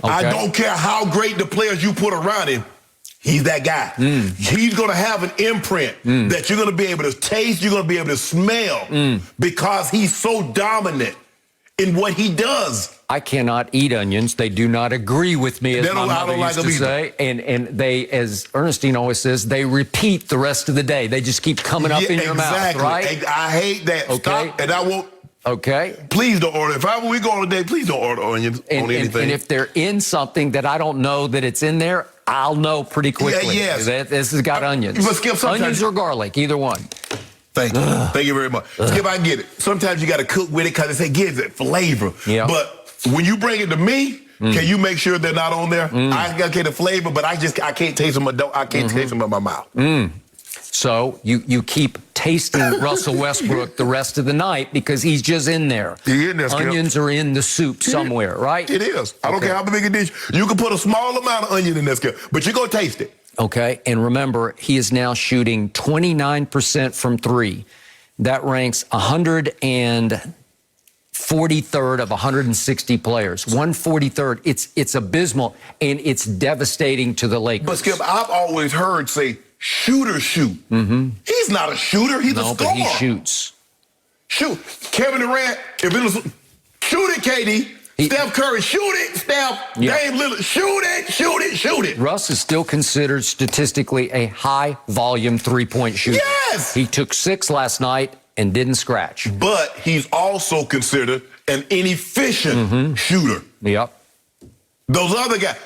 Okay. I don't care how great the players you put around him. He's that guy. He's going to have an imprint that you're going to be able to taste, you're going to be able to smell because he's so dominant in what he does. I cannot eat onions. They do not agree with me, as my mother used to say. And they, as Ernestine always says, they repeat the rest of the day. They just keep coming up in your mouth, right? I hate that. Okay. Stop, and I won't. Okay. Please don't order. If we go on a date, please don't order onions on anything. And if they're in something that I don't know that it's in there, I'll know pretty quickly. Yes. This has got onions. But Skip, onions or garlic, either one. Thank you. Thank you very much. Skip, I get it. Sometimes you got to cook with it because it gives it flavor. Yeah. But when you bring it to me, can you make sure they're not on there? I got to get the flavor, but I can't taste them. I can't taste them in my mouth. So you keep tasting Russell Westbrook the rest of the night because he's just in there. He in there, Skip. Onions are in the soup somewhere, right? It is. I don't care how big a dish. You can put a small amount of onion in there, Skip, but you're going to taste it. Okay, and remember, he is now shooting 29% from 3. That ranks 143rd of 160 players. 143rd. It's abysmal, and it's devastating to the Lakers. But, Skip, I've always heard say, shooter shoot. He's not a shooter. He's a scorer. But he shoots. Shoot. Kevin Durant, if it was, shoot it, KD. Steph Curry, shoot it. Steph, Dame Lillard, shoot it, shoot it, shoot it. Russ is still considered statistically a high-volume three-point shooter. Yes! He took 6 last night and didn't scratch. But he's also considered an inefficient shooter. Yep. Those other guys,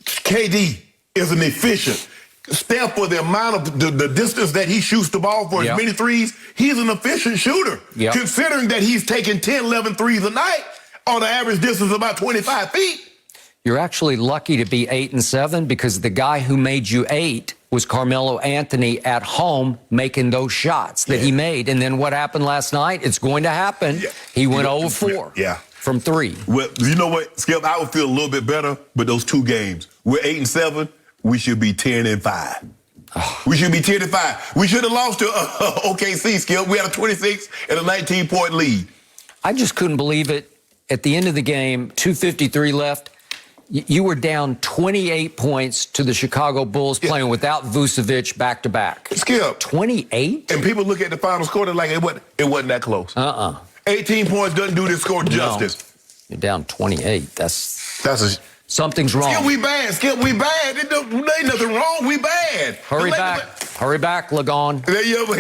KD is an efficient. Steph, for the amount of the distance that he shoots the ball for as many threes, he's an efficient shooter. Considering that he's taking 10, 11 threes a night on an average distance of about 25 feet. You're actually lucky to be 8-7 because the guy who made you 8 was Carmelo Anthony at home making those shots that he made. And then what happened last night? It's going to happen. He went 0-4 from 3. Well, you know what, Skip? I would feel a little bit better with those 2 games. We're 8-7. We should be 10-5. We should be 10-5. We should have lost to OKC, Skip. We had a 26 and a 19-point lead. I just couldn't believe it. At the end of the game, 2:53 left. You were down 28 points to the Chicago Bulls playing without Vucevic back-to-back. Skip. 28? And people look at the final score, they're like, it wasn't that close. 18 points doesn't do this score justice. You're down 28. Something's wrong. Skip, we bad. Skip, we bad. There ain't nothing wrong. We bad. Hurry back, Lagon. There you go.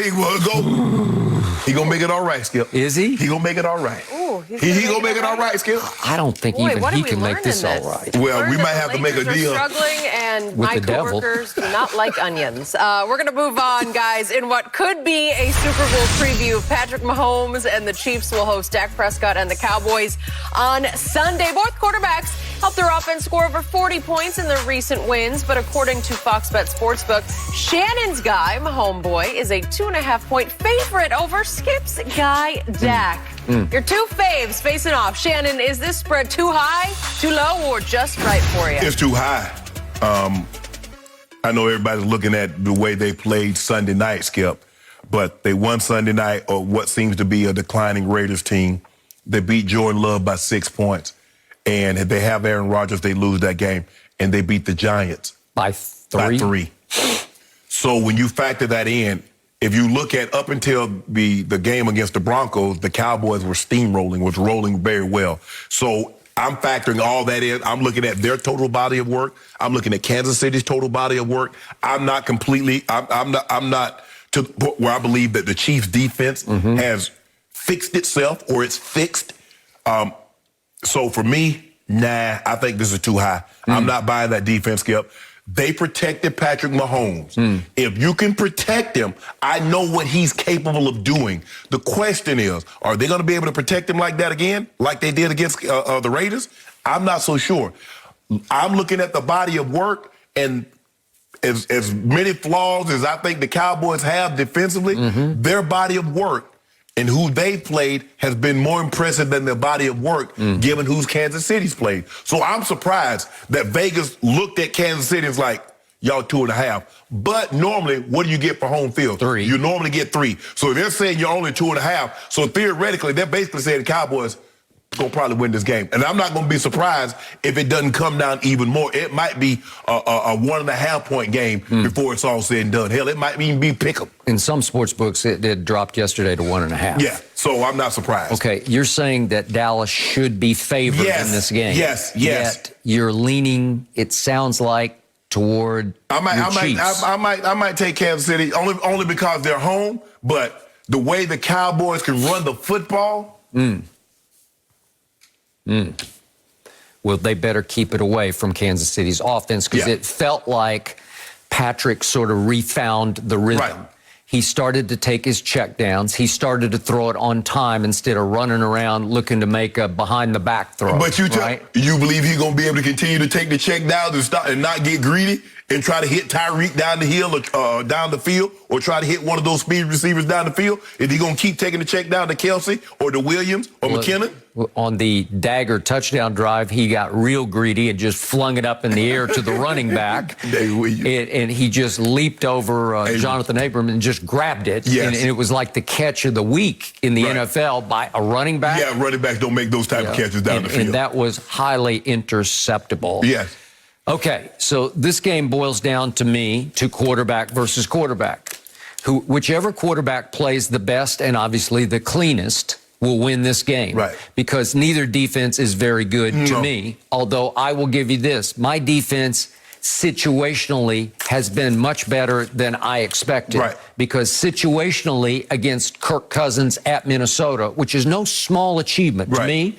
He gonna make it all right, Skip. Is he? He gonna make it all right. Ooh, he gonna make it all right, Skip. I don't think even he can make this all right. Well, we might have to make a deal. Struggling, and with my the devil. coworkers do not like onions. We're gonna move on, guys. In what could be a Super Bowl preview, Patrick Mahomes and the Chiefs will host Dak Prescott and the Cowboys on Sunday. Both quarterbacks helped their offense score over 40 points in their recent wins, but according to Fox Bet Sportsbook, Shannon's guy, my homeboy, is a 2.5-point favorite over Skip's guy, Dak. Your 2 faves facing off. Shannon, is this spread too high, too low, or just right for you? It's too high. I know everybody's looking at the way they played Sunday night, Skip, but they won Sunday night or what seems to be a declining Raiders team. They beat Jordan Love by 6 points. And if they have Aaron Rodgers, they lose that game. And they beat the Giants by 3. So when you factor that in, if you look at up until the game against the Broncos, the Cowboys were steamrolling, was rolling very well. So I'm factoring all that in. I'm looking at their total body of work. I'm looking at Kansas City's total body of work. I'm not to where I believe that the Chiefs defense has fixed itself or it's fixed. So for me, I think this is too high. I'm not buying that defense, Skip. They protected Patrick Mahomes. If you can protect him, I know what he's capable of doing. The question is, are they going to be able to protect him like that again, like they did against the Raiders? I'm not so sure. I'm looking at the body of work, and as many flaws as I think the Cowboys have defensively, their body of work and who they played has been more impressive than their body of work, given who's Kansas City's played. So I'm surprised that Vegas looked at Kansas City and was like, y'all 2.5. But normally, what do you get for home field? 3. You normally get 3. So they're saying you're only 2.5. So theoretically, they're basically saying the Cowboys going to probably win this game. And I'm not going to be surprised if it doesn't come down even more. It might be a 1.5-point game before it's all said and done. Hell, it might even be pick'em. In some sports books, it dropped yesterday to 1.5. Yeah, so I'm not surprised. Okay, you're saying that Dallas should be favored in this game. Yes. Yet you're leaning, it sounds like, toward Chiefs. I might take Kansas City only because they're home, but the way the Cowboys can run the football. Well, they better keep it away from Kansas City's offense, because it felt like Patrick sort of refound the rhythm. Right. He started to take his checkdowns. He started to throw it on time instead of running around looking to make a behind-the-back throw. But you believe he's going to be able to continue to take the check down and not get greedy and try to hit Tyreek down the hill or down the field, or try to hit one of those speed receivers down the field? Is he going to keep taking the check down to Kelsey or to Williams or McKinnon? On the dagger touchdown drive, he got real greedy and just flung it up in the air to the running back. And he just leaped over Jonathan Abram and just grabbed it. Yes. And it was like the catch of the week in the NFL by a running back. Yeah, running backs don't make those type of catches down the field. And that was highly interceptable. Yes. Okay, so this game boils down to me to quarterback versus quarterback. Whichever quarterback plays the best and obviously the cleanest will win this game. Right. Because neither defense is very good to me. Although I will give you this, my defense situationally has been much better than I expected. Right. Because situationally against Kirk Cousins at Minnesota, which is no small achievement to me,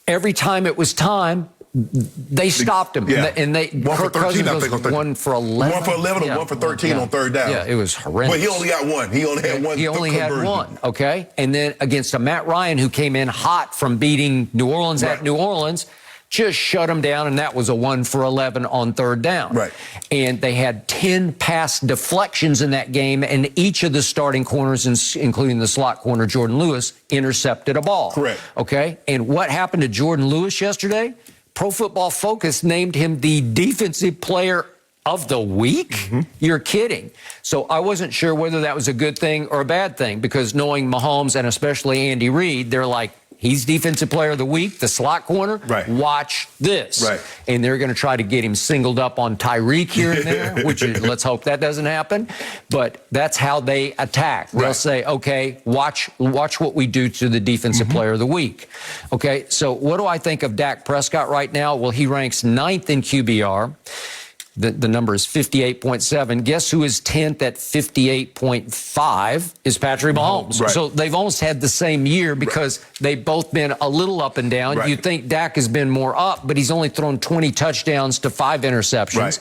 every time it was time, they stopped him. Yeah. And they 1 for 13, I think. 1 for 11. 1 for 11 or 1 for 13 on third down. Yeah, it was horrendous. But he only got one. He only had one. He only had one, okay? And then against a Matt Ryan who came in hot from beating New Orleans at New Orleans, just shut him down, and that was a 1 for 11 on third down. Right. And they had 10 pass deflections in that game, and each of the starting corners, including the slot corner, Jordan Lewis, intercepted a ball. Correct. Okay? And what happened to Jordan Lewis yesterday? Pro Football Focus named him the Defensive Player of the Week? You're kidding. So I wasn't sure whether that was a good thing or a bad thing, because knowing Mahomes and especially Andy Reid, they're like, he's Defensive Player of the Week, the slot corner. Watch this. And they're going to try to get him singled up on Tyreek here and there, which is, let's hope that doesn't happen. But that's how they attack. They'll say, okay, watch what we do to the Defensive Player of the Week. Okay, so what do I think of Dak Prescott right now? Well, he ranks 9th in QBR. The number is 58.7. Guess who is 10th at 58.5 is Patrick Mahomes. So they've almost had the same year because they've both been a little up and down. You'd think Dak has been more up, but he's only thrown 20 touchdowns to 5 interceptions.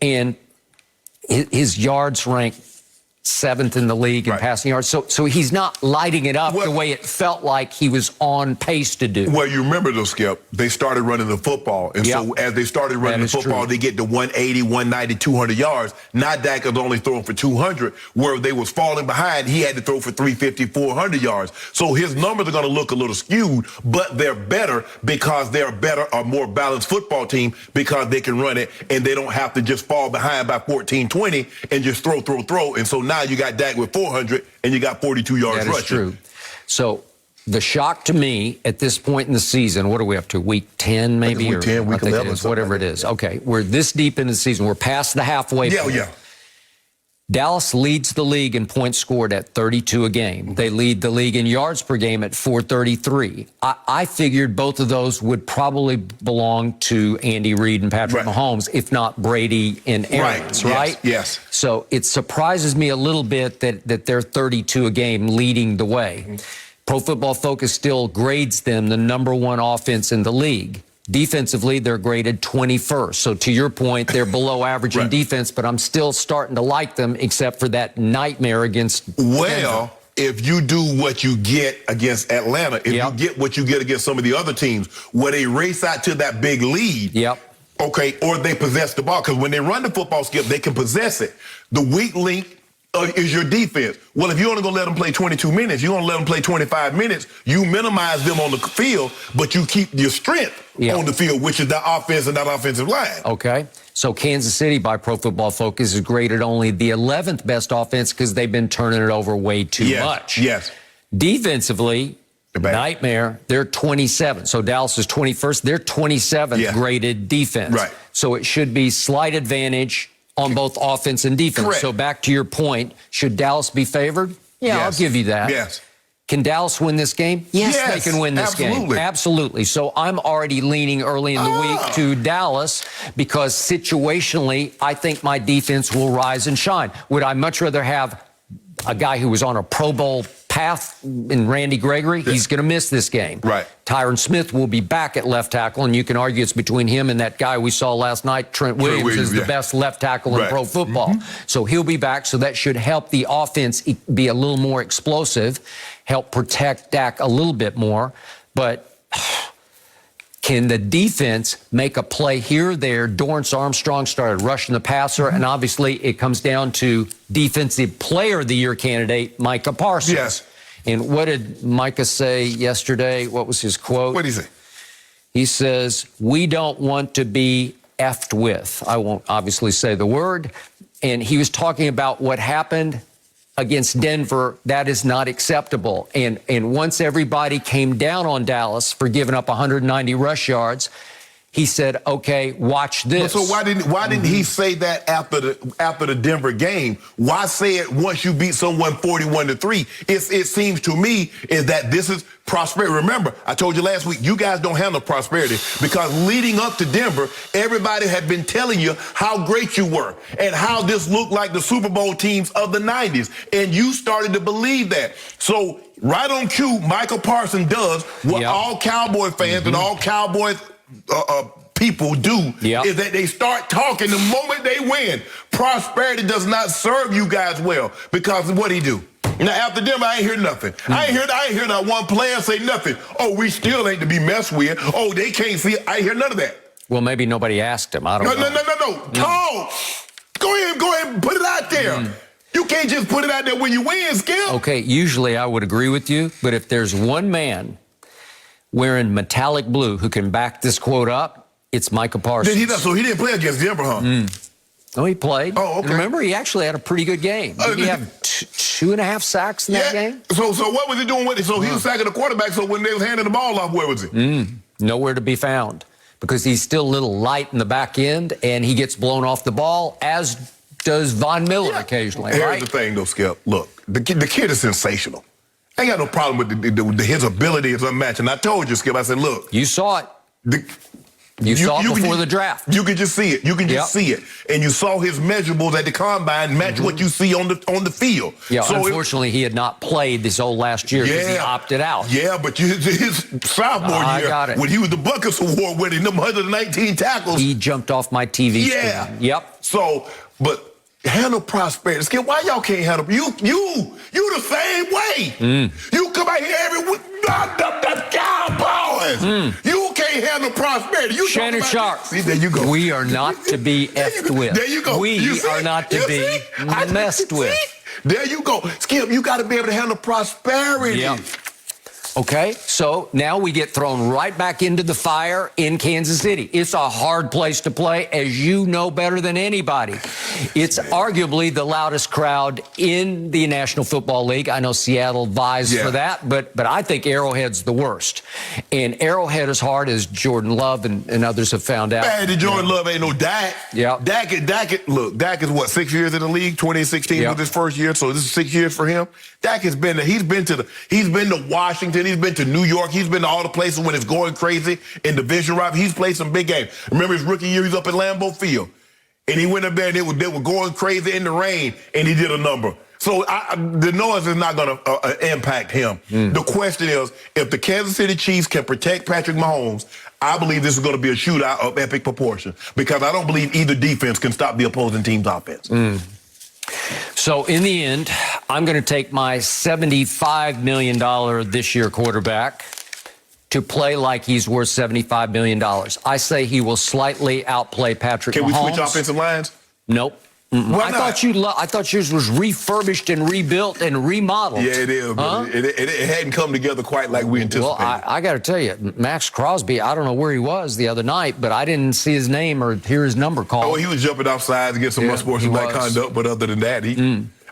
And his yards rank 7th in the league in passing yards. So he's not lighting it up the way it felt like he was on pace to do. Well, you remember though, Skip, they started running the football. And so as they started running the football, they get to 180, 190, 200 yards. Now Dak is only throwing for 200, where they was falling behind. He had to throw for 350, 400 yards. So his numbers are going to look a little skewed, but they're better because they're a more balanced football team, because they can run it and they don't have to just fall behind by 14, 20 and just throw. And so now you got Dak with 400 and you got 42 yards rushing. That is true. So the shock to me at this point in the season, what are we up to? Week 10 maybe? Week 10, week 11. Whatever it is. Okay, we're this deep into the season. We're past the halfway point. Dallas leads the league in points scored at 32 a game. They lead the league in yards per game at 433. I figured both of those would probably belong to Andy Reid and Patrick Mahomes, if not Brady and Arians, right? Yes. So it surprises me a little bit that they're 32 a game leading the way. Pro Football Focus still grades them the #1 offense in the league. Defensively, they're graded 21st. So to your point, they're below average in defense, but I'm still starting to like them, except for that nightmare against Denver. If you do what you get against Atlanta, if you get what you get against some of the other teams, where they race out to that big lead, okay, or they possess the ball, because when they run the football, Skip, they can possess it. The weak link is your defense. Well, if you're only going to let them play 22 minutes, you're going to let them play 25 minutes, you minimize them on the field, but you keep your strength on the field, which is the offense and that offensive line. Okay. So Kansas City, by Pro Football Focus, is graded only the 11th best offense because they've been turning it over way too much. Defensively, nightmare, they're 27. So Dallas is 21st. They're 27th graded defense. So it should be slight advantage on both offense and defense. So back to your point, should Dallas be favored? I'll give you that. Can Dallas win this game? Yes, they can win this game. Absolutely. So I'm already leaning early in the week to Dallas because situationally, I think my defense will rise and shine. Would I much rather have a guy who was on a Pro Bowl path in Randy Gregory? He's going to miss this game. Tyron Smith will be back at left tackle, and you can argue it's between him and that guy we saw last night. Trent Williams is the best left tackle in pro football. So he'll be back, so that should help the offense be a little more explosive, help protect Dak a little bit more. But can the defense make a play here or there? Dorrance Armstrong started rushing the passer, and obviously it comes down to Defensive Player of the Year candidate Micah Parsons. And what did Micah say yesterday? What was his quote? What did he say? He says, "We don't want to be effed with." I won't obviously say the word. And he was talking about what happened against Denver. That is not acceptable. And once everybody came down on Dallas for giving up 190 rush yards, he said, "Okay, watch this." So why didn't he say that after the Denver game? Why say it once you beat someone 41-3? It seems to me is that this is prosperity. Remember, I told you last week, you guys don't handle prosperity because leading up to Denver, everybody had been telling you how great you were and how this looked like the Super Bowl teams of the 90s, and you started to believe that. So right on cue, Michael Parsons does what all Cowboy fans and all Cowboys people do is that they start talking the moment they win. Prosperity does not serve you guys well because what he do? Now after them, I ain't hear nothing. I ain't hear not one player say nothing. Oh, we still ain't to be messed with. Oh, they can't see it. I ain't hear none of that. Well, maybe nobody asked him. I don't know. No. Talk. Go ahead and put it out there. You can't just put it out there when you win, Skip. Okay, usually I would agree with you, but if there's one man wearing metallic blue who can back this quote up, it's Micah Parsons. So he didn't play against Denver, huh? Oh, he played. Oh, okay. Remember, he actually had a pretty good game. Did he have 2.5 sacks in that game? So what was he doing with it? So he was sacking the quarterback, so when they was handing the ball off, where was he? Nowhere to be found because he's still a little light in the back end, and he gets blown off the ball, as does Von Miller occasionally, Here's the thing, though, Skip. Look, the kid is sensational. I ain't got no problem with his ability is unmatched. And I told you, Skip, I said, look. You saw it. You saw it before the draft. You can just see it. You can just see it. And you saw his measurables at the combine match what you see on the field. Yeah, so unfortunately, he had not played this whole last year because he opted out. Yeah, but his sophomore year, when he was the Buckets Award winning, them 119 tackles. He jumped off my TV screen. Yep. So, but handle prosperity. Skip, why y'all can't handle you the same way. You come out here every week, the Cowboys. You can't handle prosperity. Shannon Sharpe. See, there you go. We are not to be effed with. There you go. We are not to be messed with. There you go. Skip, you got to be able to handle prosperity. Yep. Okay, so now we get thrown right back into the fire in Kansas City. It's a hard place to play, as you know better than anybody. It's arguably the loudest crowd in the National Football League. I know Seattle vies for that, but I think Arrowhead's the worst. And Arrowhead is hard, as Jordan Love and others have found out. Man, Jordan Love ain't no Dak. Yeah. Dak is what, 6 years in the league? 2016 was his first year, so this is 6 years for him. Dak has been there. He's been to Washington. He's been to New York. He's been to all the places when it's going crazy in division rivalry. He's played some big games. Remember his rookie year, he's up at Lambeau Field. And he went up there and they were going crazy in the rain, and he did a number. So the noise is not going to impact him. The question is, if the Kansas City Chiefs can protect Patrick Mahomes, I believe this is going to be a shootout of epic proportion because I don't believe either defense can stop the opposing team's offense. So in the end, I'm going to take my $75 million this year quarterback to play like he's worth $75 million. I say he will slightly outplay Patrick Mahomes. Can we switch offensive lines? Nope. Why not? I thought yours was refurbished and rebuilt and remodeled. Yeah, it is. But it hadn't come together quite like we anticipated. Well, I got to tell you, Max Crosby, I don't know where he was the other night, but I didn't see his name or hear his number called. Oh, he was jumping off sides to get some unsportsmanlike conduct, but other than that,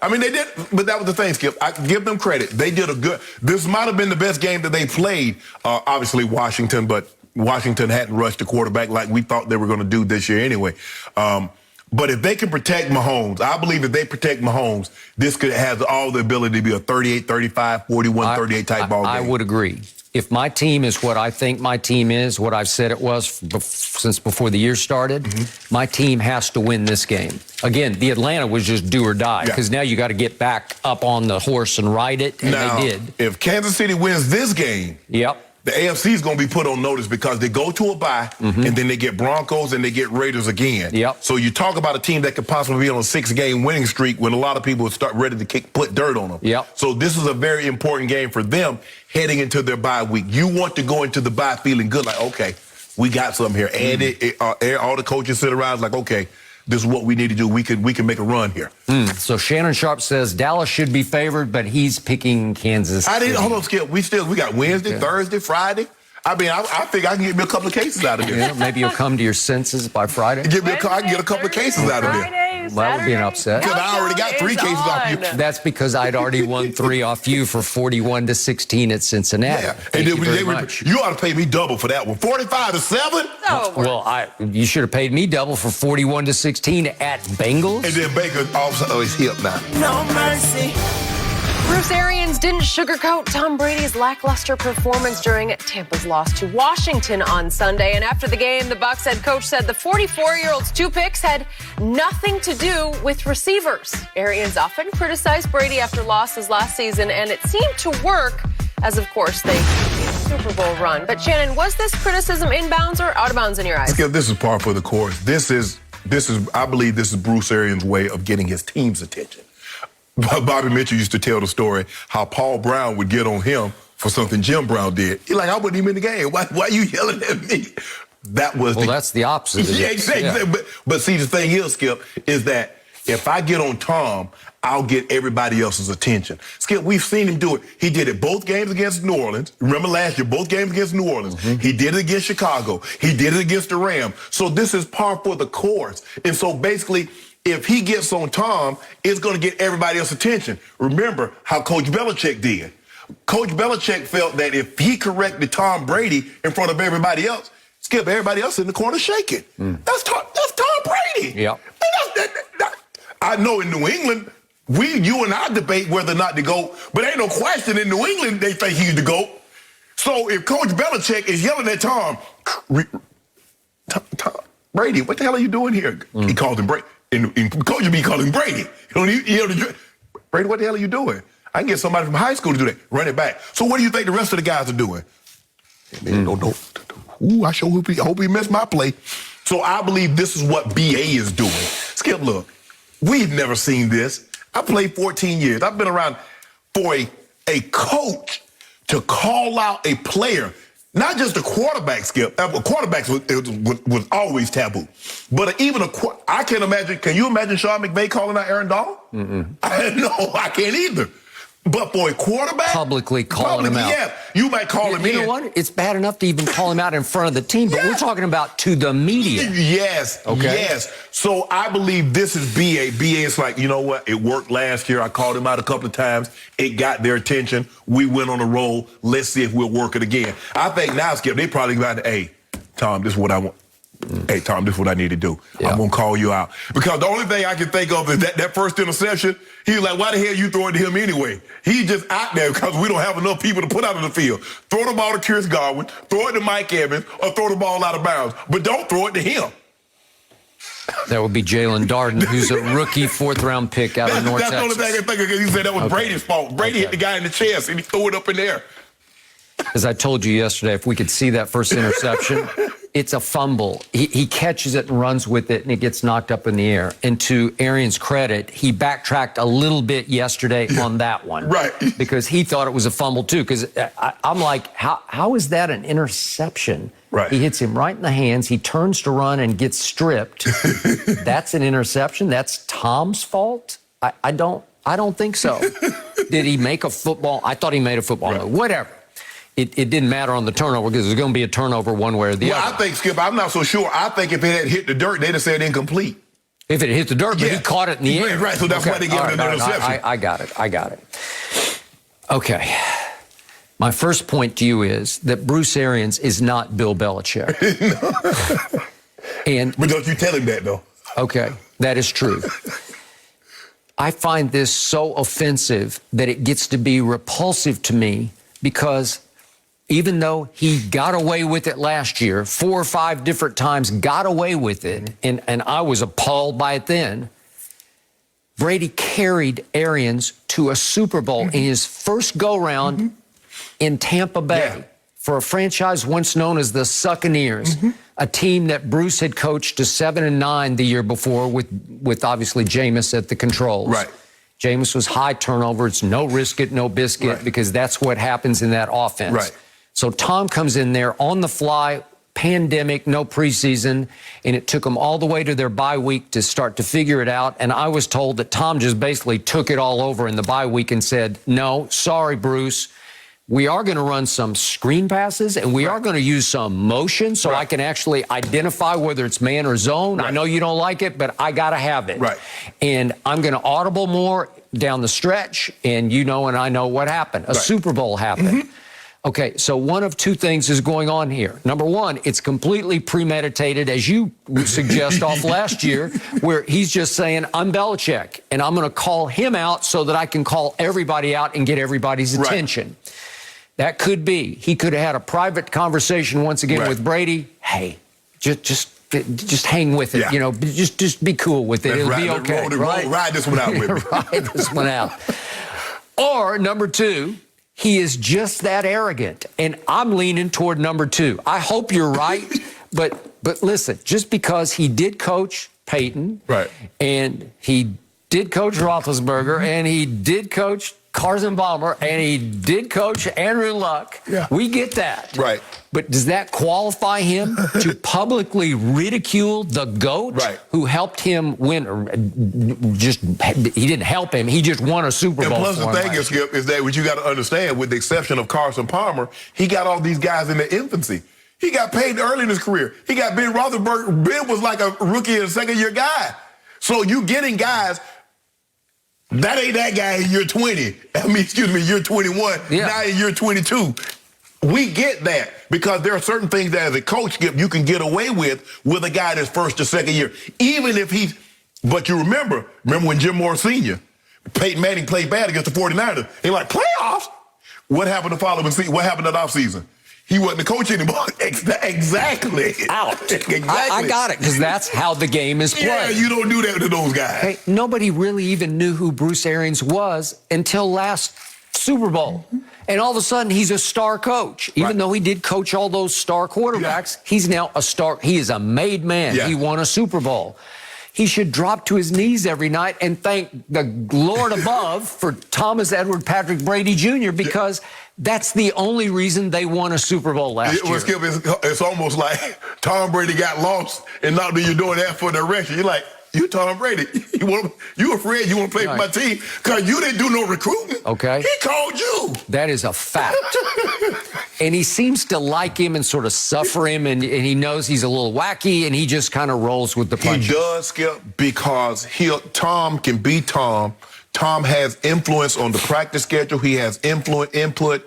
I mean, they did, but that was the thing, Skip. I give them credit. They did a good. This might have been the best game that they played. Obviously, Washington, but Washington hadn't rushed the quarterback like we thought they were going to do this year anyway. But if they can protect Mahomes, I believe if they protect Mahomes, this could have all the ability to be a 38, 35, 41, 38 type ball game. I would agree. If my team is what I think my team is, what I've said it was since before the year started, my team has to win this game. Again, the Atlanta was just do or die because now you got to get back up on the horse and ride it, and now, they did. If Kansas City wins this game, the AFC is going to be put on notice because they go to a bye and then they get Broncos and they get Raiders again. So you talk about a team that could possibly be on a 6-game winning streak when a lot of people start ready to put dirt on them. So this is a very important game for them heading into their bye week. You want to go into the bye feeling good, like, okay, we got something here. And all the coaches sit around like, okay, this is what we need to do. We can make a run here. So Shannon Sharpe says Dallas should be favored, but he's picking Kansas City. Hold on, Skip. We got Wednesday, Thursday, Friday. I mean, I think I can get me a couple of cases out of here. Yeah, maybe you'll come to your senses by Friday. I can get a couple of cases out of here. Well, that would be an upset. Because I already got 3 cases off you. That's because I'd already won 3 off you for 41-16 at Cincinnati. Yeah. And then you ought to pay me double for that one. 45-7? No. Well, you should have paid me double for 41-16 at Bengals. And then Baker also is hip now. No mercy. Bruce Arians didn't sugarcoat Tom Brady's lackluster performance during Tampa's loss to Washington on Sunday. And after the game, the Bucs head coach said the 44-year-old's 2 picks had nothing to do with receivers. Arians often criticized Brady after losses last season, and it seemed to work as, of course, they made a Super Bowl run. But, Shannon, was this criticism inbounds or out of bounds in your eyes? Skip, this is par for the course. This is, I believe this is Bruce Arians' way of getting his team's attention. Bobby Mitchell used to tell the story how Paul Brown would get on him for something Jim Brown did. He's like, I wasn't even in the game. Why are you yelling at me? That's the opposite. Yeah, exactly. But see, the thing is, Skip, is that if I get on Tom, I'll get everybody else's attention. Skip, we've seen him do it. He did it both games against New Orleans. Remember last year, both games against New Orleans. He did it against Chicago. He did it against the Rams. So this is par for the course. And so basically, if he gets on Tom, it's going to get everybody else's attention. Remember how Coach Belichick did. Coach Belichick felt that if he corrected Tom Brady in front of everybody else, Skip, everybody else in the corner shaking. That's Tom Brady. Yep. I know in New England, you and I debate whether or not to go, but ain't no question in New England they think he's the GOAT. So if Coach Belichick is yelling at Tom, Brady, what the hell are you doing here? He called him Brady. And Coach B called him Brady. Brady, what the hell are you doing? I can get somebody from high school to do that. Run it back. So what do you think the rest of the guys are doing? I sure hope he missed my play. So I believe this is what BA is doing. Skip, look, we've never seen this. I played 14 years. I've been around for a coach to call out a player. Not just a quarterback, Skip. Quarterbacks was always taboo. But I can't imagine. Can you imagine Sean McVay calling out Aaron Donald? I can't either. But for a quarterback, publicly calling him out. Yeah, you might call him in. You know what? It's bad enough to even call him out in front of the team, but we're talking about to the media. Yes. Okay. Yes. So I believe this is BA. BA is like, you know what? It worked last year. I called him out a couple of times. It got their attention. We went on a roll. Let's see if we'll work it again. I think now, Skip, they probably got to, hey, Tom, this is what I want. Hey, Tom, this is what I need to do. I'm going to call you out. Because the only thing I can think of is that first interception, he was like, why the hell you throwing to him anyway? He's just out there because we don't have enough people to put out on the field. Throw the ball to Chris Godwin, throw it to Mike Evans, or throw the ball out of bounds. But don't throw it to him. That would be Jalen Darden, who's a rookie 4th-round pick out of North Texas. That's the only thing I can think of because he said that was Brady's fault. Brady hit the guy in the chest and he threw it up in the air. As I told you yesterday, if we could see that first interception, it's a fumble. He catches it and runs with it, and it gets knocked up in the air. And to Arians' credit, he backtracked a little bit yesterday on that one. Right. Because he thought it was a fumble, too. Because I'm like, how is that an interception? Right. He hits him right in the hands. He turns to run and gets stripped. That's an interception? That's Tom's fault? I don't think so. Did he make a football? I thought he made a football. Right. Whatever. It didn't matter on the turnover because there's going to be a turnover one way or the other. Well, I think, Skip, I'm not so sure. I think if it had hit the dirt, they'd have said incomplete. If it hit the dirt, but he caught it in the air. Right, so that's why they gave it an interception. I got it. Okay. My first point to you is that Bruce Arians is not Bill Belichick. But don't you tell him that, though. Okay, that is true. I find this so offensive that it gets to be repulsive to me because even though he got away with it last year, 4 or 5 different times got away with it, and I was appalled by it then, Brady carried Arians to a Super Bowl in his first go-round in Tampa Bay for a franchise once known as the Succaneers, a team that Bruce had coached to 7-9 the year before with obviously Jameis at the controls. Right. Jameis was high turnover. It's no risk it, no biscuit, because that's what happens in that offense. Right. So Tom comes in there on the fly, pandemic, no preseason, and it took them all the way to their bye week to start to figure it out. And I was told that Tom just basically took it all over in the bye week and said, no, sorry, Bruce. We are going to run some screen passes, and we are going to use some motion so I can actually identify whether it's man or zone. I know you don't like it, but I got to have it. Right. And I'm going to audible more down the stretch, and you know and I know what happened. A Super Bowl happened. Okay, so one of two things is going on here. Number one, it's completely premeditated, as you suggest off last year, where he's just saying, I'm Belichick, and I'm going to call him out so that I can call everybody out and get everybody's attention. That could be. He could have had a private conversation once again with Brady. Hey, just hang with it. You know, just be cool with it. It'll be okay. Ride this one out with me. Ride this one out. Or number two, he is just that arrogant, and I'm leaning toward number two. I hope you're right, but listen, just because he did coach Peyton, and he did coach Roethlisberger, and he did coach Carson Palmer, and he did coach Andrew Luck. We get that. Right. But does that qualify him to publicly ridicule the GOAT who helped him win? He didn't help him. He just won a Super Bowl. And plus the thing is, Skip, is that what you got to understand, with the exception of Carson Palmer, he got all these guys in their infancy. He got paid early in his career. He got Ben Roethlisberger. Ben was like a rookie and second-year guy. So you getting guys. That ain't that guy in year 20. Year 21. Now in year 22. We get that because there are certain things that as a coach, you can get away with a guy that's first or second year. Even if he's, but you remember when Jim Moore Sr., Peyton Manning played bad against the 49ers. They're like, playoffs? What happened the following season? What happened that offseason? He wasn't the coach anymore. Exactly. Out. Exactly. I got it, because that's how the game is played. Yeah, you don't do that to those guys. Hey, nobody really even knew who Bruce Arians was until last Super Bowl. And all of a sudden, he's a star coach. Even though he did coach all those star quarterbacks, he's now a star. He is a made man. He won a Super Bowl. He should drop to his knees every night and thank the Lord above for Thomas Edward Patrick Brady Jr. because that's the only reason they won a Super Bowl last year. Skip, it's almost like Tom Brady got lost, and now you're doing that for direction. You're like, you Tom Brady. You afraid you want to play for my team because you didn't do no recruiting. Okay. He called you. That is a fact. And he seems to like him and sort of suffer him, and he knows he's a little wacky, and he just kind of rolls with the punches. He does, Skip, because Tom can be Tom. Tom has influence on the practice schedule. He has input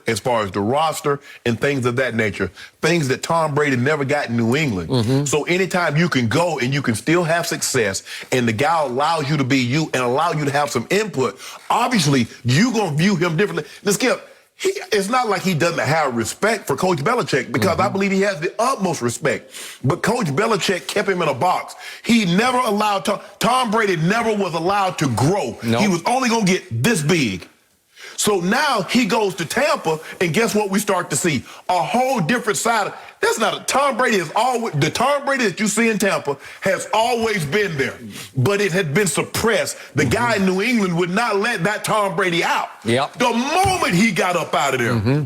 as far as the roster and things of that nature. Things that Tom Brady never got in New England. So anytime you can go and you can still have success and the guy allows you to be you and allow you to have some input, obviously you're going to view him differently. Now, Skip, it's not like he doesn't have respect for Coach Belichick because I believe he has the utmost respect. But Coach Belichick kept him in a box. He never allowed Tom Brady never was allowed to grow. He was only going to get this big. So now he goes to Tampa, and guess what we start to see? A whole different side. That's not a Tom Brady is always the Tom Brady that you see in Tampa has always been there, but it had been suppressed. The guy in New England would not let that Tom Brady out. Yep. The moment he got up out of there,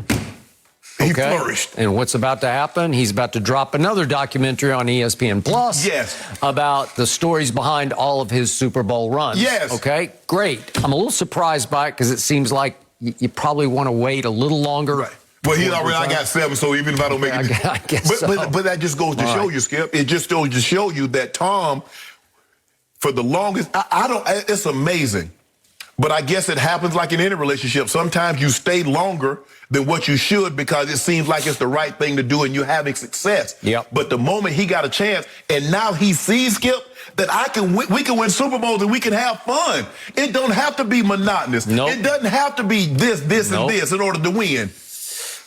he flourished. And what's about to happen? He's about to drop another documentary on ESPN Plus. Yes. About the stories behind all of his Super Bowl runs. Yes. Okay, great. I'm a little surprised by it because it seems like you probably want to wait a little longer. Right. Well, I got 7, so even if I don't make it. I guess so. But that just goes to show you, Skip. It just goes to show you that Tom, for the longest, it's amazing. But I guess it happens like in any relationship. Sometimes you stay longer than what you should because it seems like it's the right thing to do and you're having success. Yep. But the moment he got a chance, and now he sees, Skip, that we can win Super Bowls and we can have fun. It don't have to be monotonous. Nope. It doesn't have to be this, and this in order to win.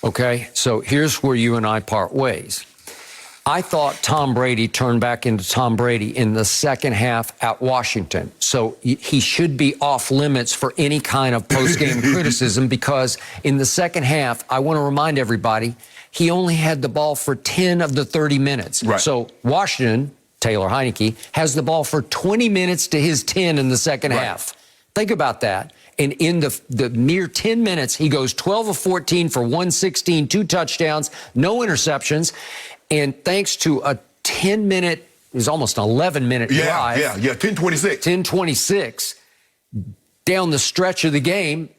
Okay, so here's where you and I part ways. I thought Tom Brady turned back into Tom Brady in the second half at Washington. So he should be off limits for any kind of post-game criticism because in the second half, I want to remind everybody, he only had the ball for 10 of the 30 minutes. Right. So Washington, Taylor Heineke, has the ball for 20 minutes to his 10 in the second half. Think about that. And in the mere 10 minutes, he goes 12 of 14 for 116, 2 touchdowns, no interceptions. And thanks to a 10-minute, it was almost an 11-minute drive. 10:26. 10:26 down the stretch of the game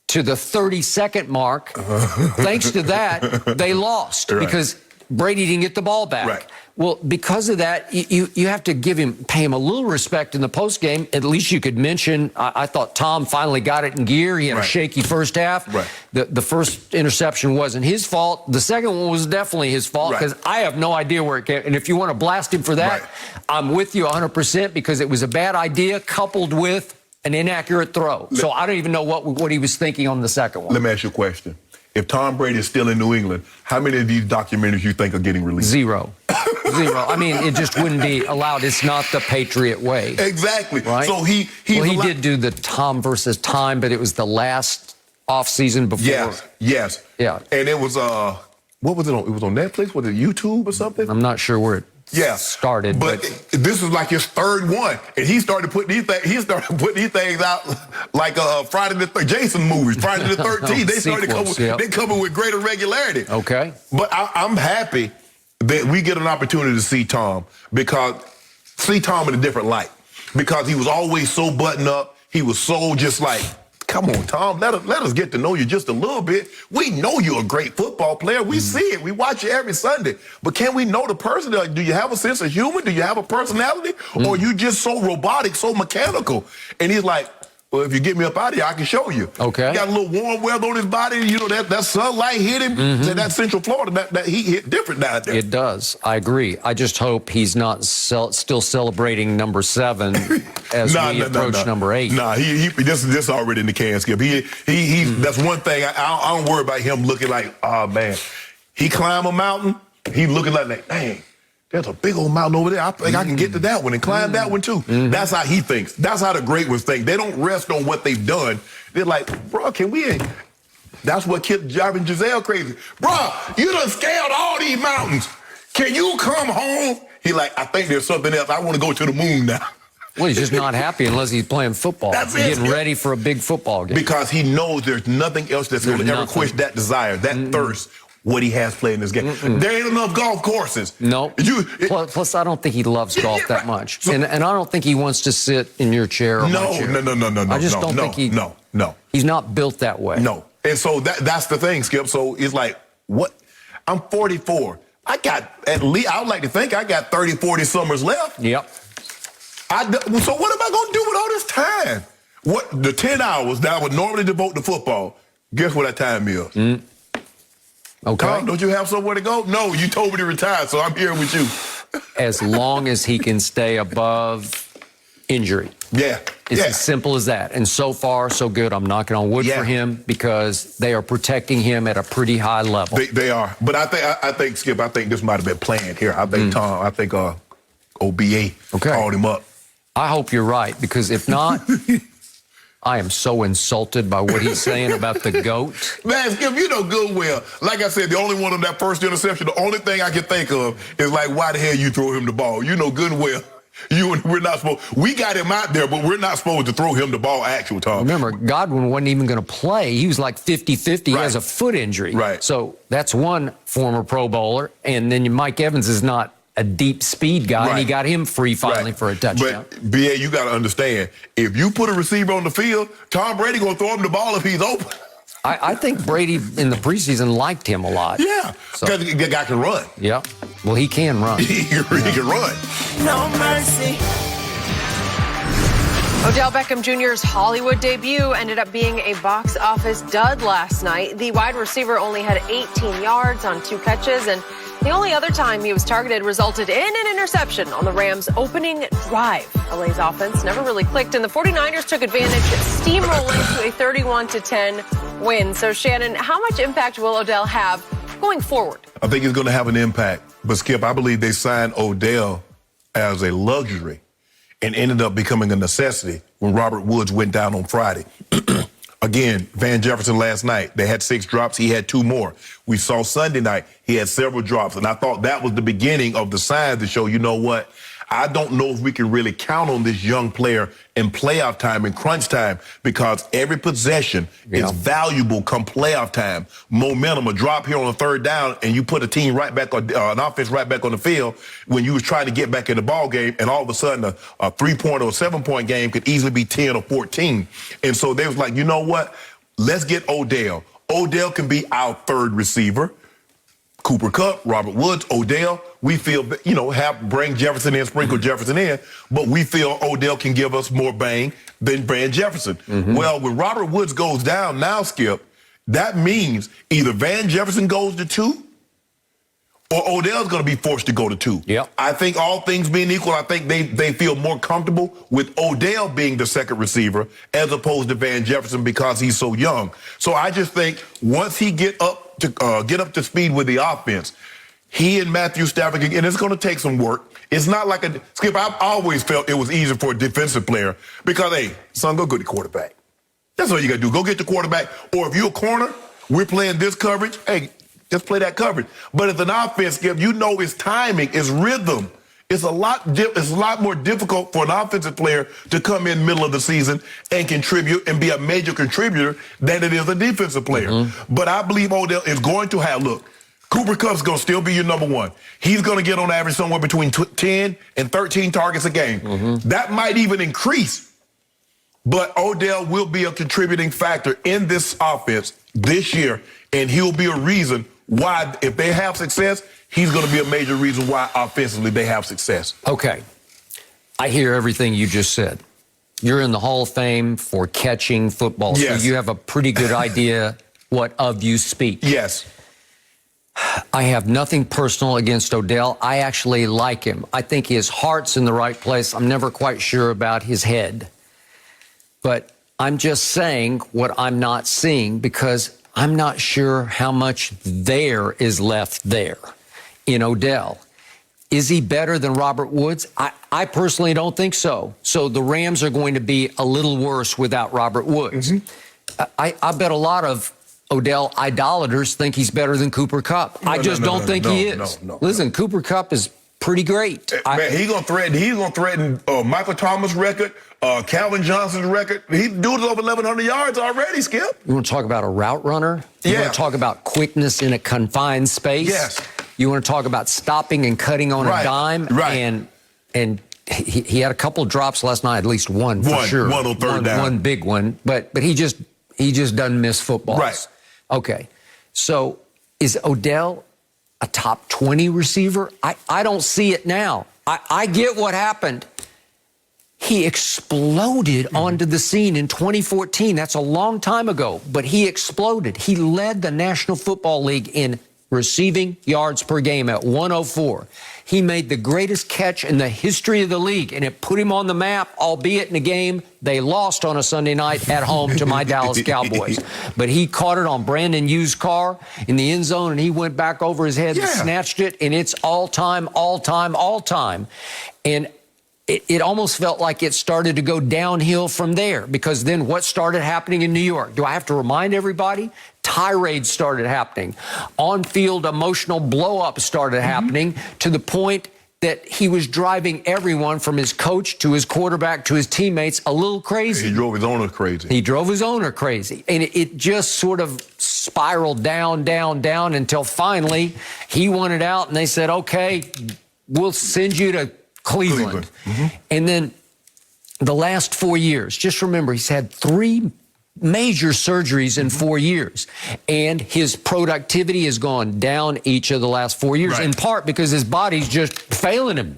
to the 30-second mark. Thanks to that, they lost because Brady didn't get the ball back. Right. Well, because of that, you have to pay him a little respect in the postgame. At least you could mention, I thought Tom finally got it in gear. He had a shaky first half. Right. The first interception wasn't his fault. The second one was definitely his fault because I have no idea where it came. And if you want to blast him for that, I'm with you 100% because it was a bad idea coupled with an inaccurate throw. So I don't even know what he was thinking on the second one. Let me ask you a question. If Tom Brady is still in New England, how many of these documentaries you think are getting released? Zero. I mean, it just wouldn't be allowed. It's not the Patriot way. Exactly. Right? So he did do the Tom versus Time, but it was the last offseason before. Yes. Yeah. And it was what was it on? It was on Netflix? Was it YouTube or something? I'm not sure where it started. But this is like his third one, and he started putting these things. He started putting these things out like Friday the Jason movies, Friday the 13th. They started coming with greater regularity. Okay. But I'm happy that we get an opportunity to see Tom see Tom in a different light because he was always so buttoned up. He was so just like, come on, Tom, let us get to know you just a little bit. We know you're a great football player. We see it. We watch you every Sunday. But can we know the person? Like, do you have a sense of humor? Do you have a personality? Or are you just so robotic, so mechanical? And he's like, well, if you get me up out of here, I can show you. Okay. He got a little warm weather on his body. You know, that sunlight hit him. That Central Florida, that heat hit different down there. It does. I agree. I just hope he's not still celebrating number 7 as we approach number 8. This already in the can, Skip. That's one thing. I don't worry about him looking like, oh, man. He climb a mountain, he looking like, dang. There's a big old mountain over there. I think I can get to that one and climb that one too. That's how he thinks. That's how the great ones think. They don't rest on what they've done. They're like, bro, that's what kept driving Giselle crazy. Bro, you done scaled all these mountains. Can you come home? He like, I think there's something else. I want to go to the moon now. Well, he's just not happy unless he's playing football. That's getting ready for a big football game. Because he knows there's nothing else that's going to ever quench that desire, that thirst. What he has played in this game. There ain't enough golf courses. No. Plus, I don't think he loves golf that much. So, and I don't think he wants to sit in your chair or my chair. No. I just don't think he... No. He's not built that way. No. And so that's the thing, Skip. So it's like, what? I'm 44. I got at least, I would like to think I got 30, 40 summers left. Yep. So what am I going to do with all this time? The 10 hours that I would normally devote to football, guess what that time is? Okay. Tom, don't you have somewhere to go? No, you told me to retire, so I'm here with you. As long as he can stay above injury. Yeah. It's as simple as that. And so far, so good. I'm knocking on wood for him because they are protecting him at a pretty high level. They are. But I think, Skip, this might have been planned here. I think OBA called him up. I hope you're right because if not... I am so insulted by what he's saying about the GOAT. Man, Skip, you know good well. Like I said, the only one of that first interception, the only thing I can think of is like, why the hell you throw him the ball? You know good and well. We're not supposed. We got him out there, but we're not supposed to throw him the ball. Actual Tom. Remember, Godwin wasn't even going to play. He was like 50-50. He has a foot injury. Right. So that's one former Pro Bowler. And then Mike Evans is not a deep speed guy, and he got him free finally for a touchdown. But, B.A., you got to understand, if you put a receiver on the field, Tom Brady going to throw him the ball if he's open. I think Brady in the preseason liked him a lot. Yeah, because the guy can run. Yeah. Well, he can run. He can run. No mercy. Odell Beckham Jr.'s Hollywood debut ended up being a box office dud last night. The wide receiver only had 18 yards on 2 catches, and the only other time he was targeted resulted in an interception on the Rams' opening drive. LA's offense never really clicked, and the 49ers took advantage, steamrolling to a 31-10 win. So, Shannon, how much impact will Odell have going forward? I think he's going to have an impact. But, Skip, I believe they signed Odell as a luxury and ended up becoming a necessity when Robert Woods went down on Friday. Again, Van Jefferson last night, they had 6 drops. He had 2 more. We saw Sunday night, he had several drops. And I thought that was the beginning of the signs to show, you know what? I don't know if we can really count on this young player in playoff time and crunch time, because every possession is valuable come playoff time. Momentum, a drop here on a 3rd down, and you put a team right back on an offense right back on the field when you was trying to get back in the ball game, and all of a sudden a 3-point or a 7-point game could easily be 10 or 14. And so they was like, you know what? Let's get Odell. Odell can be our 3rd receiver. Cooper Kupp, Robert Woods, Odell, we feel, bring Jefferson in, sprinkle Jefferson in, but we feel Odell can give us more bang than Van Jefferson. Well, when Robert Woods goes down now, Skip, that means either Van Jefferson goes to 2 or Odell's going to be forced to go to 2. Yep. I think all things being equal, I think they feel more comfortable with Odell being the 2nd receiver as opposed to Van Jefferson because he's so young. So I just think once he get up to speed with the offense, he and Matthew Stafford, and it's going to take some work. It's not like Skip, I've always felt it was easy for a defensive player because, hey, son, go get the quarterback. That's all you got to do. Go get the quarterback. Or if you're a corner, we're playing this coverage, hey, just play that coverage. But as an offense, Skip, you know it's timing, it's rhythm. It's a lot more difficult for an offensive player to come in middle of the season and contribute and be a major contributor than it is a defensive player. But I believe Odell is going to have, look, Cooper Kupp's going to still be your number 1. He's going to get on average somewhere between 10 and 13 targets a game. That might even increase. But Odell will be a contributing factor in this offense this year, and he'll be a reason why, if they have success, he's going to be a major reason why offensively they have success. Okay. I hear everything you just said. You're in the Hall of Fame for catching football. Yes. So you have a pretty good idea what of you speak. Yes. I have nothing personal against Odell. I actually like him. I think his heart's in the right place. I'm never quite sure about his head. But I'm just saying what I'm not seeing because I'm not sure how much there is left there in Odell. Is he better than Robert Woods? I personally don't think so. So the Rams are going to be a little worse without Robert Woods. I bet a lot of Odell idolaters think he's better than Cooper Kupp. I just don't think he is. Listen, Cooper Kupp is pretty great. Man, he's gonna threaten Michael Thomas' record, Calvin Johnson's record. He dude's over 1,100 yards already, Skip. You want to talk about a route runner? You want to talk about quickness in a confined space? Yes. You want to talk about stopping and cutting on a dime? Right. And he had a couple drops last night, at least one for sure. One on 3rd down. One big one. But he just doesn't miss footballs. Right. Okay. So is Odell a top 20 receiver? I don't see it now. I get what happened. He exploded onto the scene in 2014. That's a long time ago, but he exploded. He led the National Football League in receiving yards per game at 104. He made the greatest catch in the history of the league, and it put him on the map, albeit in a game they lost on a Sunday night at home to my Dallas Cowboys. But he caught it on Brandon Yu's car in the end zone, and he went back over his head and snatched it, and it's all time. And it almost felt like it started to go downhill from there, because then what started happening in New York? Do I have to remind everybody? Tirades started happening. On-field emotional blow-ups started happening, to the point that he was driving everyone from his coach to his quarterback to his teammates a little crazy. He drove his owner crazy. He drove his owner crazy. And it just sort of spiraled down, down, down, until finally he wanted out, and they said, okay, we'll send you to Cleveland. And then the last 4 years, just remember, he's had 3 major surgeries in 4 years, and his productivity has gone down each of the last 4 years, in part because his body's just failing him.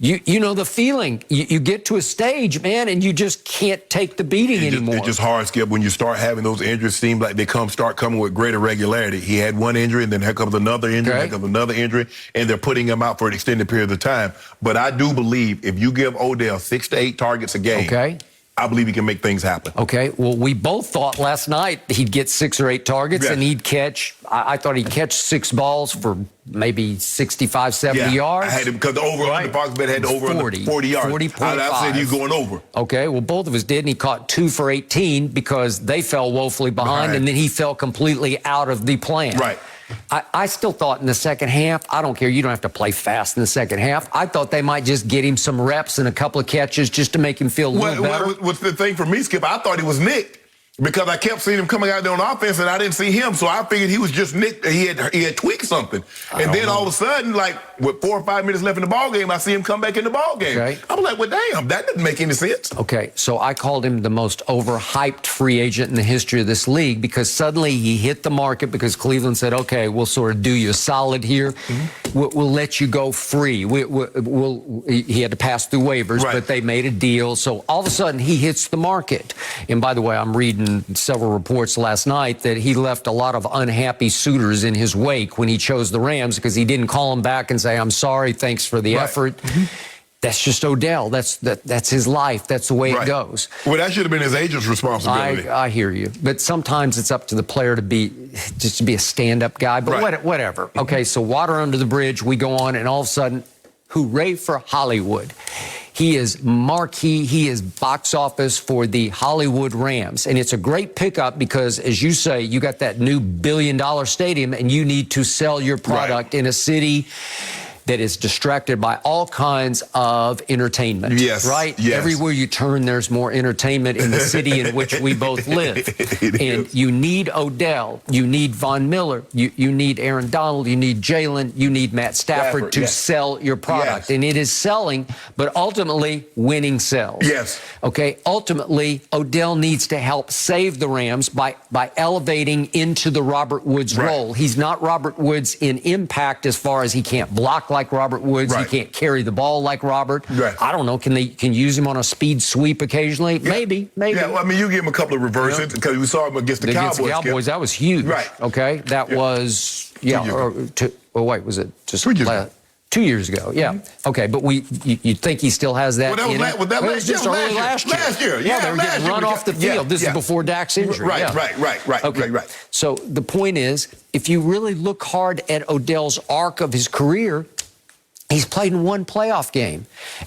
You know the feeling. You get to a stage, man, and you just can't take the beating anymore. It's just hard, Skip, when you start having those injuries seem like they start coming with greater regularity. He had one injury, and then here comes another injury, here comes another injury, and they're putting him out for an extended period of time. But I do believe if you give Odell 6 to 8 targets a game, I believe he can make things happen. Okay, well, we both thought last night he'd get 6 or 8 targets, and he'd catch, I thought he'd catch 6 balls for maybe 65, 70 yards. I had him, because the over on the box bet had over 40 yards. 40.5. I said he's going over. Okay, well, both of us did, and he caught 2 for 18 because they fell woefully behind, and then he fell completely out of the plan. I still thought in the second half, I don't care, you don't have to play fast in the second half. I thought they might just get him some reps and a couple of catches just to make him feel a little better. What's the thing for me, Skip? I thought he was nicked, because I kept seeing him coming out there on offense, and I didn't see him, so I figured he was just nicked. He had tweaked something, and then all of a sudden, like with 4 or 5 minutes left in the ball game, I see him come back in the ball game. I'm like, well, damn, that didn't make any sense. Okay, so I called him the most overhyped free agent in the history of this league, because suddenly he hit the market, because Cleveland said, okay, we'll sort of do you a solid here. We'll let you go free. He had to pass through waivers, but they made a deal. So all of a sudden he hits the market. And by the way, I'm reading several reports last night that he left a lot of unhappy suitors in his wake when he chose the Rams, because he didn't call them back and say, I'm sorry, thanks for the effort. That's just Odell. That's his life. That's the way it goes. Well, that should have been his agent's responsibility. I hear you. But sometimes it's up to the player to be a stand-up guy. But whatever. Okay, so water under the bridge. We go on, and all of a sudden, hooray for Hollywood. He is marquee. He is box office for the Hollywood Rams. And it's a great pickup because, as you say, you got that new billion-dollar stadium, and you need to sell your product in a city that is distracted by all kinds of entertainment. Everywhere you turn, there's more entertainment in the city in which we both live. And you need Odell, you need Von Miller, you need Aaron Donald, you need Jalen, you need Matt Stafford to sell your product. And it is selling, but ultimately winning sells. Okay, ultimately, Odell needs to help save the Rams by elevating into the Robert Woods role. He's not Robert Woods in impact as far as he can't block like Robert Woods. He can't carry the ball like Robert. I don't know. Can use him on a speed sweep occasionally? Maybe. Yeah, well, I mean, you give him a couple of reverses, because we saw him against the Cowboys. That was huge. Okay, that was was it just 2 years ago? Okay, but you think he still has that? Well, that was just last year. They were getting run off the field. This is before Dak's injury. Right. So the point is, if you really look hard at Odell's arc of his career, he's played in 1 playoff game.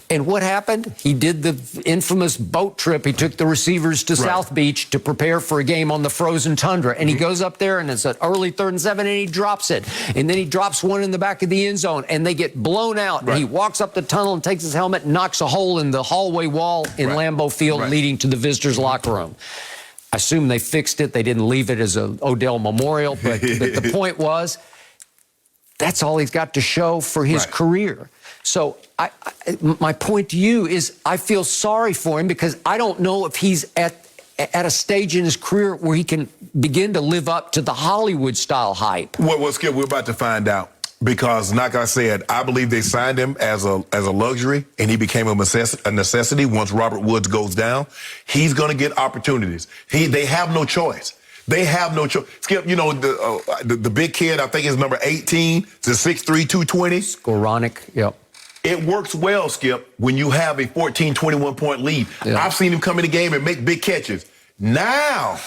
And what happened? He did the infamous boat trip. He took the receivers to South Beach to prepare for a game on the frozen tundra. And he goes up there, and it's an early 3rd and 7, and he drops it. And then he drops one in the back of the end zone, and they get blown out. And he walks up the tunnel and takes his helmet and knocks a hole in the hallway wall in Lambeau Field, leading to the visitors' locker room. I assume they fixed it. They didn't leave it as an Odell memorial. But the point was, that's all he's got to show for his career. So my point to you is, I feel sorry for him, because I don't know if he's at a stage in his career where he can begin to live up to the Hollywood-style hype. Well, Skip, we're about to find out. Because, like I said, I believe they signed him as a luxury, and he became a necessity once Robert Woods goes down. He's going to get opportunities. They have no choice. They have no choice. Skip, you know, the big kid, I think is number 18, to 6'3", 220. Skowronek, It works well, Skip, when you have a 14, 21-point lead. I've seen him come in the game and make big catches. Now,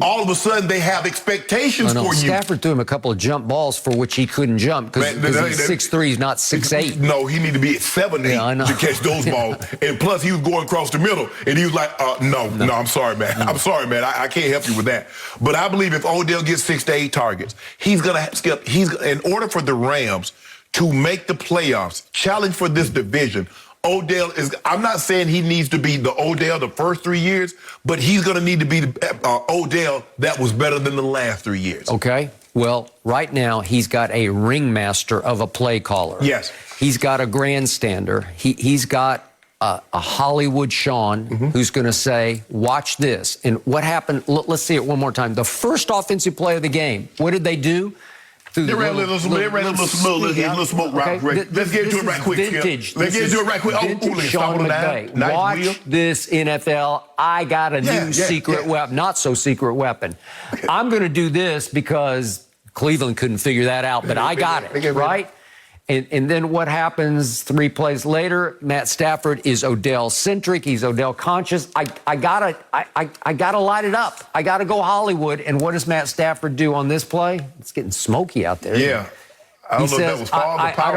all of a sudden, they have expectations for you. Stafford threw him a couple of jump balls for which he couldn't jump because he's 6'3", he's not 6'8". No, he need to be at 7'8" to catch those balls. And plus, he was going across the middle, and he was like, no, I'm sorry, man. I'm sorry, man. I can't help you with that. But I believe if Odell gets 6 to 8 targets, he's going to skip. In order for the Rams to make the playoffs, challenge for this division, Odell is, I'm not saying he needs to be the Odell the first 3 years, but he's going to need to be the Odell that was better than the last 3 years. Okay. Well, right now, he's got a ringmaster of a play caller. Yes. He's got a grandstander. He's got a Hollywood Sean who's going to say, watch this. And what happened, let's see it one more time. The first offensive play of the game, what did they do? They ran a little smoke route. Let's get into it right quick. Vintage. Let's get into it right quick. Sean McVay. Nice Watch wheel. this, NFL. I got a new secret weapon, not so secret weapon. I'm going to do this because Cleveland couldn't figure that out, but I got it, right? And then what happens 3 plays later? Matt Stafford is Odell-centric. He's Odell-conscious. I gotta light it up. I gotta go Hollywood. And what does Matt Stafford do on this play? It's getting smoky out there. Yeah. I don't know if that was fog or power.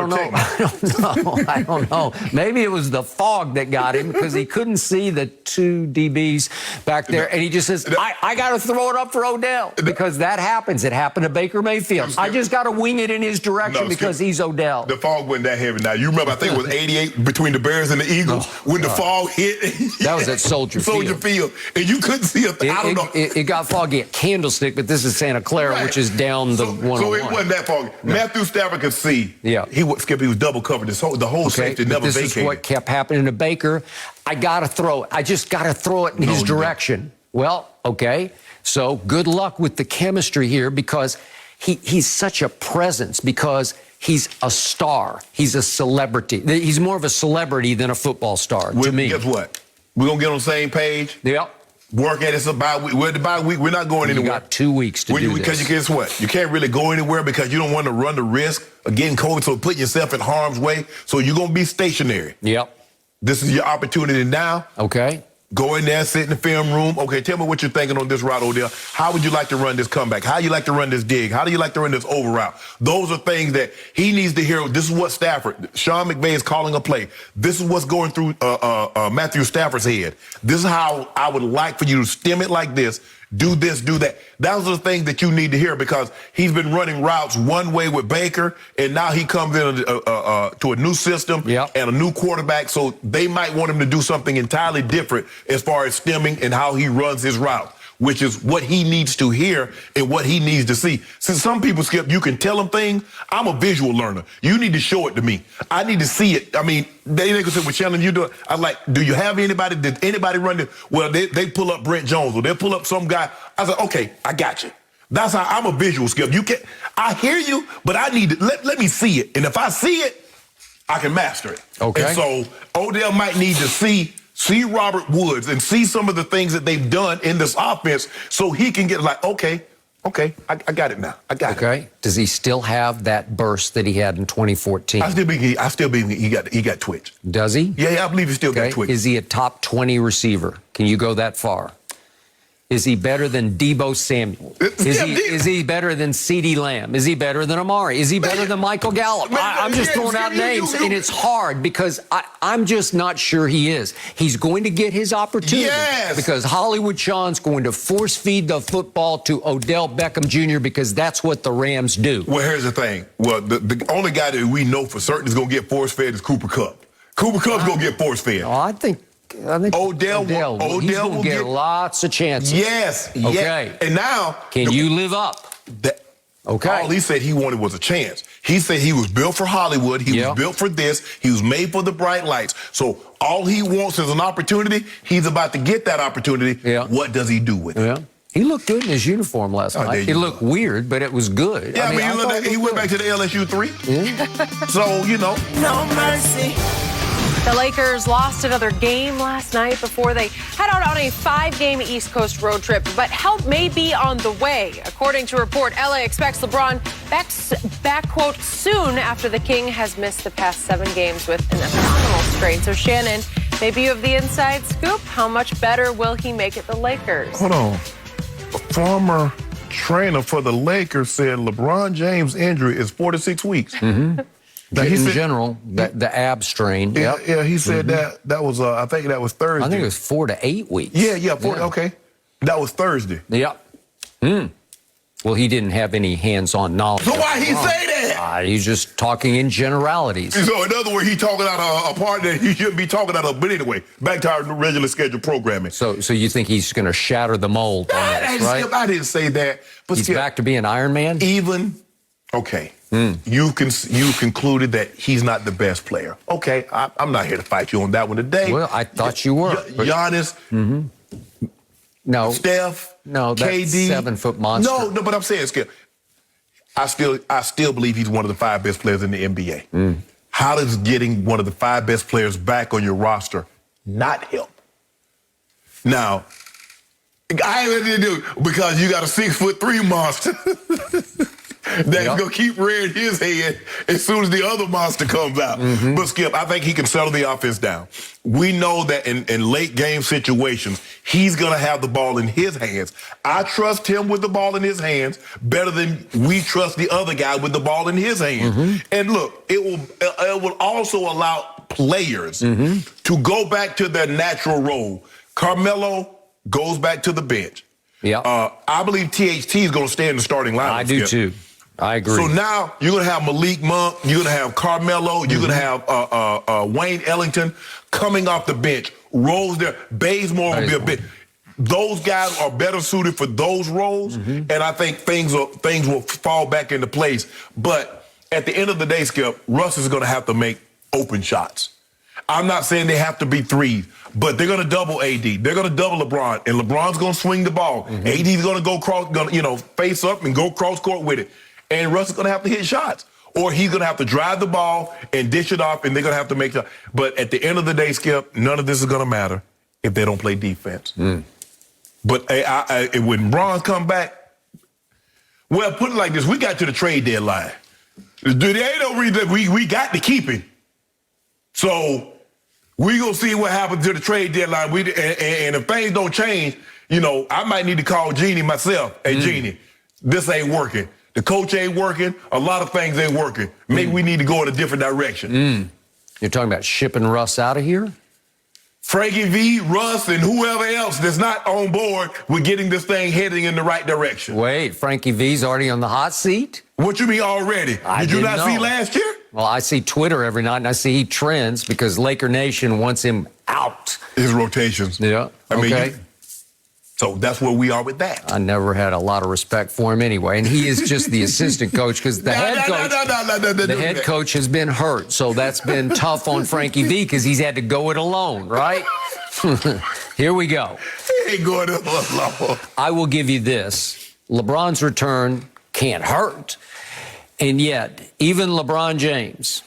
I don't know. Maybe it was the fog that got him because he couldn't see the 2 DBs back there. And he just says, I got to throw it up for Odell because that happens. It happened to Baker Mayfield. I just got to wing it in his direction because he's Odell. The fog wasn't that heavy. Now, you remember, I think it was 88 between the Bears and the Eagles when the fog hit. That was at Soldier Field. And you couldn't see a thing. I don't know. It got foggy at Candlestick, but this is Santa Clara, which is down the 101. So it wasn't that foggy. No. Matthew Stafford could see. Yeah. He was double covered. The whole safety never vacated. This is what kept happening to Baker. I got to throw it. I just got to throw it in his direction. Well, okay. So good luck with the chemistry here because he's such a presence because he's a star. He's a celebrity. He's more of a celebrity than a football star to me. Guess what? We're going to get on the same page. Yep. Work at it. It's a bye week. We're at the bye week. We're not going anywhere. You got 2 weeks to do this. Because guess what? You can't really go anywhere because you don't want to run the risk of getting COVID, so putting yourself in harm's way. So you're going to be stationary. Yep. This is your opportunity now. Okay. Go in there, sit in the film room. Okay, tell me what you're thinking on this route, Odell. How would you like to run this comeback? How do you like to run this dig? How do you like to run this over route? Those are things that he needs to hear. This is what Sean McVay is calling a play. This is what's going through Matthew Stafford's head. This is how I would like for you to stem it like this. Do this, do that. Those are the things that you need to hear because he's been running routes one way with Baker, and now he comes in to a new system and a new quarterback, so they might want him to do something entirely different as far as stemming and how he runs his route, which is what he needs to hear and what he needs to see. Since some people, Skip, you can tell them things. I'm a visual learner. You need to show it to me. I need to see it. I mean, they can say, well, Shannon, you do it. I'm like, do you have anybody? Did anybody run this? Well, they pull up Brent Jones or they'll pull up some guy. I said, okay, I got you. That's how I'm a visual, Skip. I hear you, but I need to let me see it. And if I see it, I can master it. Okay. And so Odell might need to see Robert Woods and see some of the things that they've done in this offense so he can get like, okay, I got it now. I got it. Okay. Does he still have that burst that he had in 2014? I still believe he got twitch. Does he? Yeah, I believe he still got twitch. Is he a top 20 receiver? Can you go that far? Is he better than Deebo Samuel? Is he better than CeeDee Lamb? Is he better than Amari? Is he better than Michael Gallup? I'm just throwing out names, and it's hard because I'm just not sure he is. He's going to get his opportunity because Hollywood Sean's going to force feed the football to Odell Beckham Jr. because that's what the Rams do. Well, here's the thing. Well, the only guy that we know for certain is going to get force fed is Cooper Kupp. Cooper Kupp's going to get force fed. I think Odell will get lots of chances. Yes. Okay. And now, can you live up? Okay. All he said he wanted was a chance. He said he was built for Hollywood. He was built for this. He was made for the bright lights. So all he wants is an opportunity. He's about to get that opportunity. Yeah. What does he do with it? He looked good in his uniform last night. It looked weird, but it was good. Yeah, he went back to the LSU 3. Yeah. So, no mercy. The Lakers lost another game last night before they head out on a 5-game East Coast road trip, but help may be on the way. According to a report, LA expects LeBron back, quote, soon after the King has missed the past 7 games with an abdominal strain. So, Shannon, Maybe you have the inside scoop. How much better will he make it the Lakers? Hold on. A former trainer for the Lakers said LeBron James' injury is 4 to 6 weeks. Mm-hmm. In general, the ab strain. Yeah, he said that was, I think that was Thursday. I think it was 4 to 8 weeks. Yeah, okay. That was Thursday. Yep. Well, he didn't have any hands-on knowledge. So why he say that? He's just talking in generalities. So in other words, he's talking out a part that he shouldn't be talking out of. But anyway, back to our regular scheduled programming. So you think he's going to shatter the mold on this, right? I didn't say that. But he's back to being Iron Man? Okay. You concluded that he's not the best player. Okay, I'm not here to fight you on that one today. Well, I thought you were. Giannis. No. Steph. No, that's KD. 7-foot monster. No, but I'm saying, Skip, I still believe he's one of the 5 best players in the NBA. How does getting one of the 5 best players back on your roster not help? Now, I ain't gonna do because you got a 6'3" monster. That's going to keep rearing his head as soon as the other monster comes out. But, Skip, I think he can settle the offense down. We know that in late game situations, he's going to have the ball in his hands. I trust him with the ball in his hands better than we trust the other guy with the ball in his hands. And, look, it will also allow players to go back to their natural role. Carmelo goes back to the bench. I believe THT is going to stay in the starting lineup. I do, too. I agree. So now you're going to have Malik Monk, you're going to have Carmelo, you're going to have Wayne Ellington coming off the bench. Rose there. Bazemore will be a bit. Those guys are better suited for those roles, and I think things will fall back into place. But at the end of the day, Skip, Russ is going to have to make open shots. I'm not saying they have to be threes, but they're going to double AD. They're going to double LeBron, and LeBron's going to swing the ball. AD's going to go face up and go cross court with it. And Russ is going to have to hit shots. Or he's going to have to drive the ball and dish it off, and they're going to have to make shots. But at the end of the day, Skip, none of this is going to matter if they don't play defense. But when Bron come back, well, put it like this. We got to the trade deadline. There ain't no reason we got to keep him. So we going to see what happens to the trade deadline. And if things don't change, I might need to call Jeannie myself. Hey, Jeannie, this ain't working. The coach ain't working. A lot of things ain't working. Maybe we need to go in a different direction. You're talking about shipping Russ out of here? Frankie V, Russ, and whoever else that's not on board with getting this thing heading in the right direction. Wait, Frankie V's already on the hot seat? What you mean already? Did you not see last year? Well, I see Twitter every night, and I see he trends because Laker Nation wants him out. His rotations. Yeah, okay. So that's where we are with that. I never had a lot of respect for him anyway, and he is just the assistant coach because the head coach has been hurt, so that's been tough on Frankie V because he's had to go it alone, right? Here we go. He ain't going it alone. I will give you this. LeBron's return can't hurt, and yet even LeBron James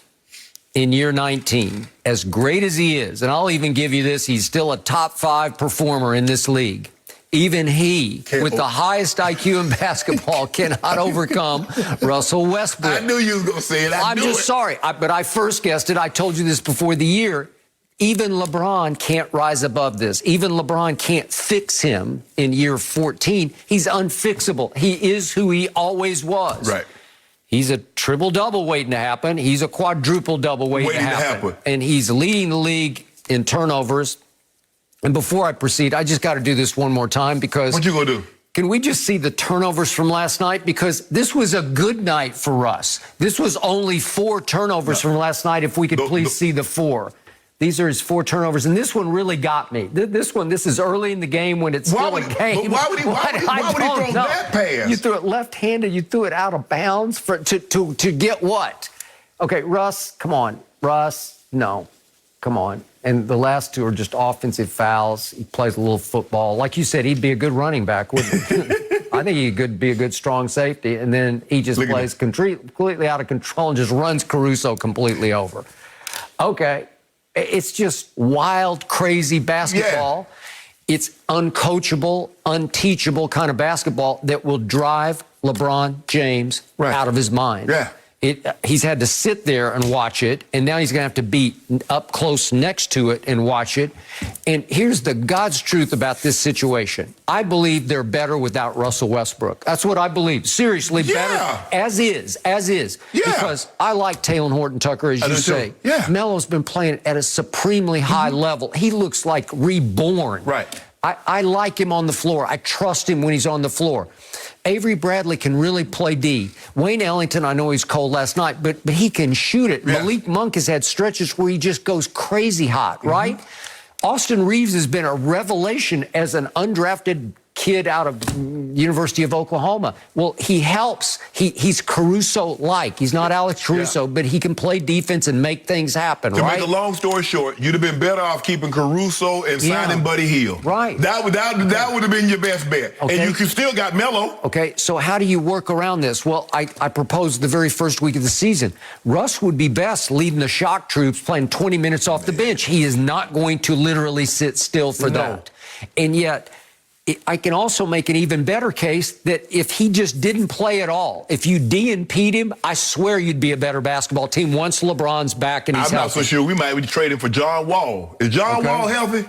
in year 19, as great as he is, and I'll even give you this, he's still a top 5 performer in this league. Even he, with the highest IQ in basketball, cannot overcome Russell Westbrook. I knew you was going to say it. I'm just sorry, but I first guessed it. I told you this before the year. Even LeBron can't rise above this. Even LeBron can't fix him in year 14. He's unfixable. He is who he always was. Right. He's a triple-double waiting to happen. He's a quadruple-double waiting to happen. And he's leading the league in turnovers. And before I proceed, I just got to do this one more time because... What you going to do? Can we just see the turnovers from last night? Because this was a good night for us. This was only 4 turnovers from last night. If we could please see the 4. These are his 4 turnovers, and this one really got me. This is early in the game when it's still a game. Why would he throw that pass? You threw it left-handed. You threw it out of bounds to get what? Okay, Russ, come on. Russ, no. Come on. And the last 2 are just offensive fouls. He plays a little football. Like you said, he'd be a good running back, wouldn't he? I think he could be a good strong safety. And then he just plays completely out of control and just runs Caruso completely over. Okay. It's just wild, crazy basketball. Yeah. It's uncoachable, unteachable kind of basketball that will drive LeBron James out of his mind. Yeah. He's had to sit there and watch it, and now he's going to have to be up close next to it and watch it. And here's the God's truth about this situation. I believe they're better without Russell Westbrook. That's what I believe. Seriously, better as is. Yeah. Because I like Taylor Horton-Tucker, as you say. Yeah. Melo's been playing at a supremely high level. He looks like reborn. Right. I like him on the floor. I trust him when he's on the floor. Avery Bradley can really play D. Wayne Ellington, I know he's cold last night, but he can shoot it. Yeah. Malik Monk has had stretches where he just goes crazy hot, right? Austin Reeves has been a revelation as an undrafted kid out of University of Oklahoma. Well, he helps. He's Caruso-like. He's not Alex Caruso, but he can play defense and make things happen, to right? make a long story short, you'd have been better off keeping Caruso and signing Buddy Hield. Right. That would have been your best bet. Okay. And you still got Melo. Okay, so how do you work around this? Well, I proposed the very first week of the season. Russ would be best leading the shock troops, playing 20 minutes off the bench. He is not going to literally sit still for that. And yet, I can also make an even better case that if he just didn't play at all, if you de-impede him, I swear you'd be a better basketball team once LeBron's back and he's healthy. I'm not so sure. We might be trading for John Wall. Is John Wall healthy?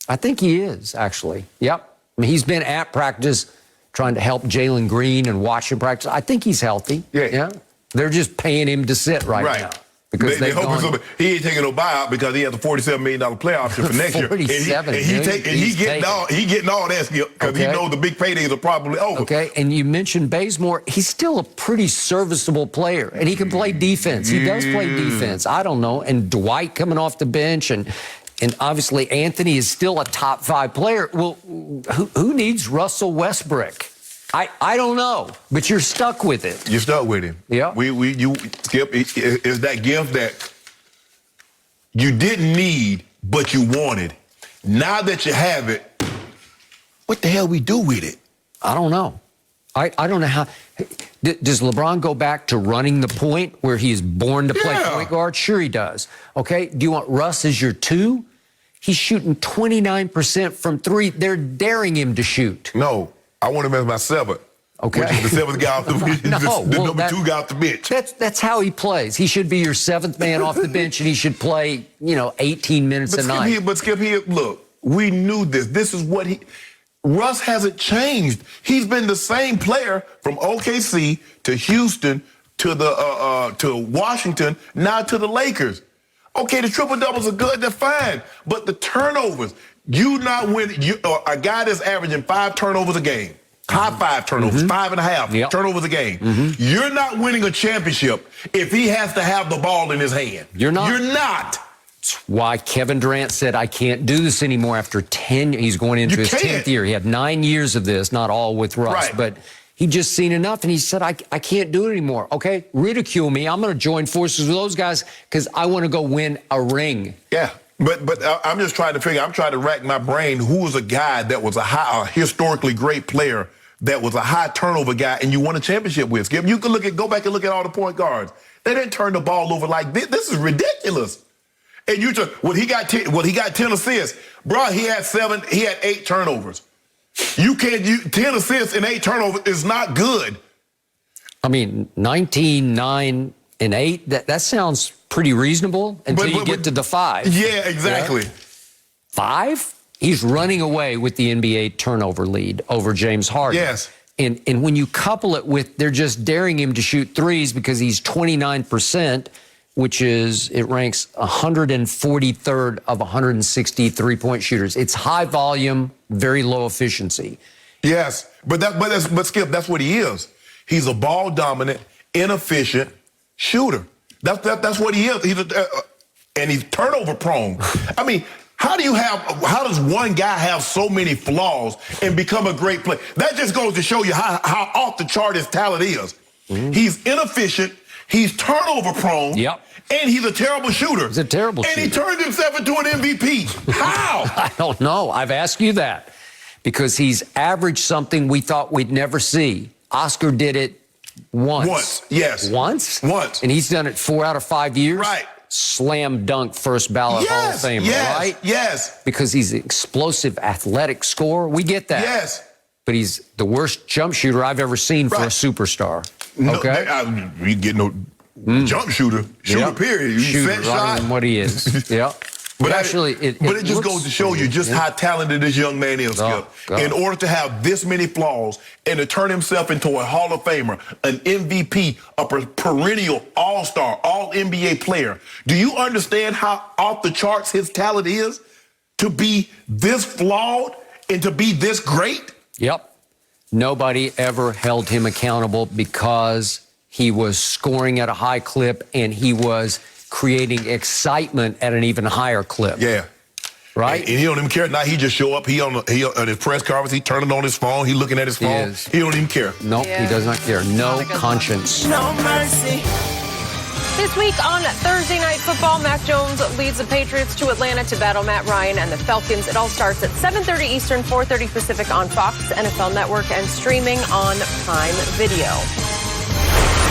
I think he is, actually. Yep. I mean, he's been at practice trying to help Jalen Green and watch him practice. I think he's healthy. Yeah. They're just paying him to sit right now. Because they he ain't taking no buyout because he has a $47 million play option for next year. He getting all that because he knows the big paydays are probably over. Okay, and you mentioned Bazemore. He's still a pretty serviceable player, and he can play defense. He does play defense. I don't know. And Dwight coming off the bench, and obviously Anthony is still a top 5 player. Well, who needs Russell Westbrook? I don't know, but you're stuck with it. You're stuck with him. Yeah. Skip, is that gift that you didn't need, but you wanted. Now that you have it, what the hell we do with it? I don't know. I don't know how. Does LeBron go back to running the point where he is born to play point guard? Sure he does. Okay, do you want Russ as your 2? He's shooting 29% from 3. They're daring him to shoot. No. I want him as my 7th. Okay. Which is the 7th guy off the bench. the number 2 guy off the bench. That's how he plays. He should be your 7th man off the bench, and he should play, 18 minutes a night. But Skip, look, we knew this. This is what Russ hasn't changed. He's been the same player from OKC to Houston to Washington, now to the Lakers. Okay, the triple-doubles are good, they're fine. But the turnovers, you not win. A guy that's averaging 5 turnovers a game, high 5 turnovers, 5.5 turnovers a game. You're not winning a championship if he has to have the ball in his hand. You're not. You're not. That's why Kevin Durant said, I can't do this anymore after 10. He's going into his 10th year. He had 9 years of this, not all with Russ, but he just seen enough, and he said, I can't do it anymore. Okay, ridicule me. I'm going to join forces with those guys because I want to go win a ring. Yeah. But I'm just trying to figure. I'm trying to rack my brain. Who was a guy that was a historically great player that was a high turnover guy, and you won a championship with? Skip, you can go back and look at all the point guards. They didn't turn the ball over like this. This is ridiculous. And he got 10 assists, bro. He had 8 turnovers. 10 assists and 8 turnovers is not good. I mean, 19, 9, and 8. That sounds pretty reasonable until you get to the 5. Yeah, exactly. 5? He's running away with the NBA turnover lead over James Harden. Yes. And when you couple it with they're just daring him to shoot threes because he's 29%, which is, it ranks 143rd of 160 three-point shooters. It's high volume, very low efficiency. Yes, but Skip, that's what he is. He's a ball-dominant, inefficient shooter. That's what he is. And he's turnover-prone. I mean, how does one guy have so many flaws and become a great player? That just goes to show you how off the chart his talent is. He's inefficient. He's turnover-prone. Yep. And he's a terrible shooter. He's a terrible shooter. And he turned himself into an MVP. How? I don't know. I've asked you that. Because he's averaged something we thought we'd never see. Oscar did it once. Once, yes. Once? Once. And he's done it 4 out of 5 years? Right. Slam dunk first ballot Hall of Famer, right? Yes. Because he's an explosive athletic scorer. We get that. Yes. But he's the worst jump shooter I've ever seen for a superstar. Okay. You get no jump shooter, period. You Shooter, set shot. what he is. Yeah. But actually, it just goes to show you just how talented this young man is, Skip. In order to have this many flaws and to turn himself into a Hall of Famer, an MVP, a perennial all-star, all-NBA player, do you understand how off the charts his talent is to be this flawed and to be this great? Yep. Nobody ever held him accountable because he was scoring at a high clip and he was creating excitement at an even higher clip. Yeah. Right? And he don't even care. Now he just show up. He on his press conference. He turning on his phone. He looking at his phone. He don't even care. Nope, he does not care. No conscience. No mercy. This week on Thursday Night Football, Mac Jones leads the Patriots to Atlanta to battle Matt Ryan and the Falcons. It all starts at 7:30 Eastern, 4:30 Pacific on Fox, NFL Network, and streaming on Prime Video.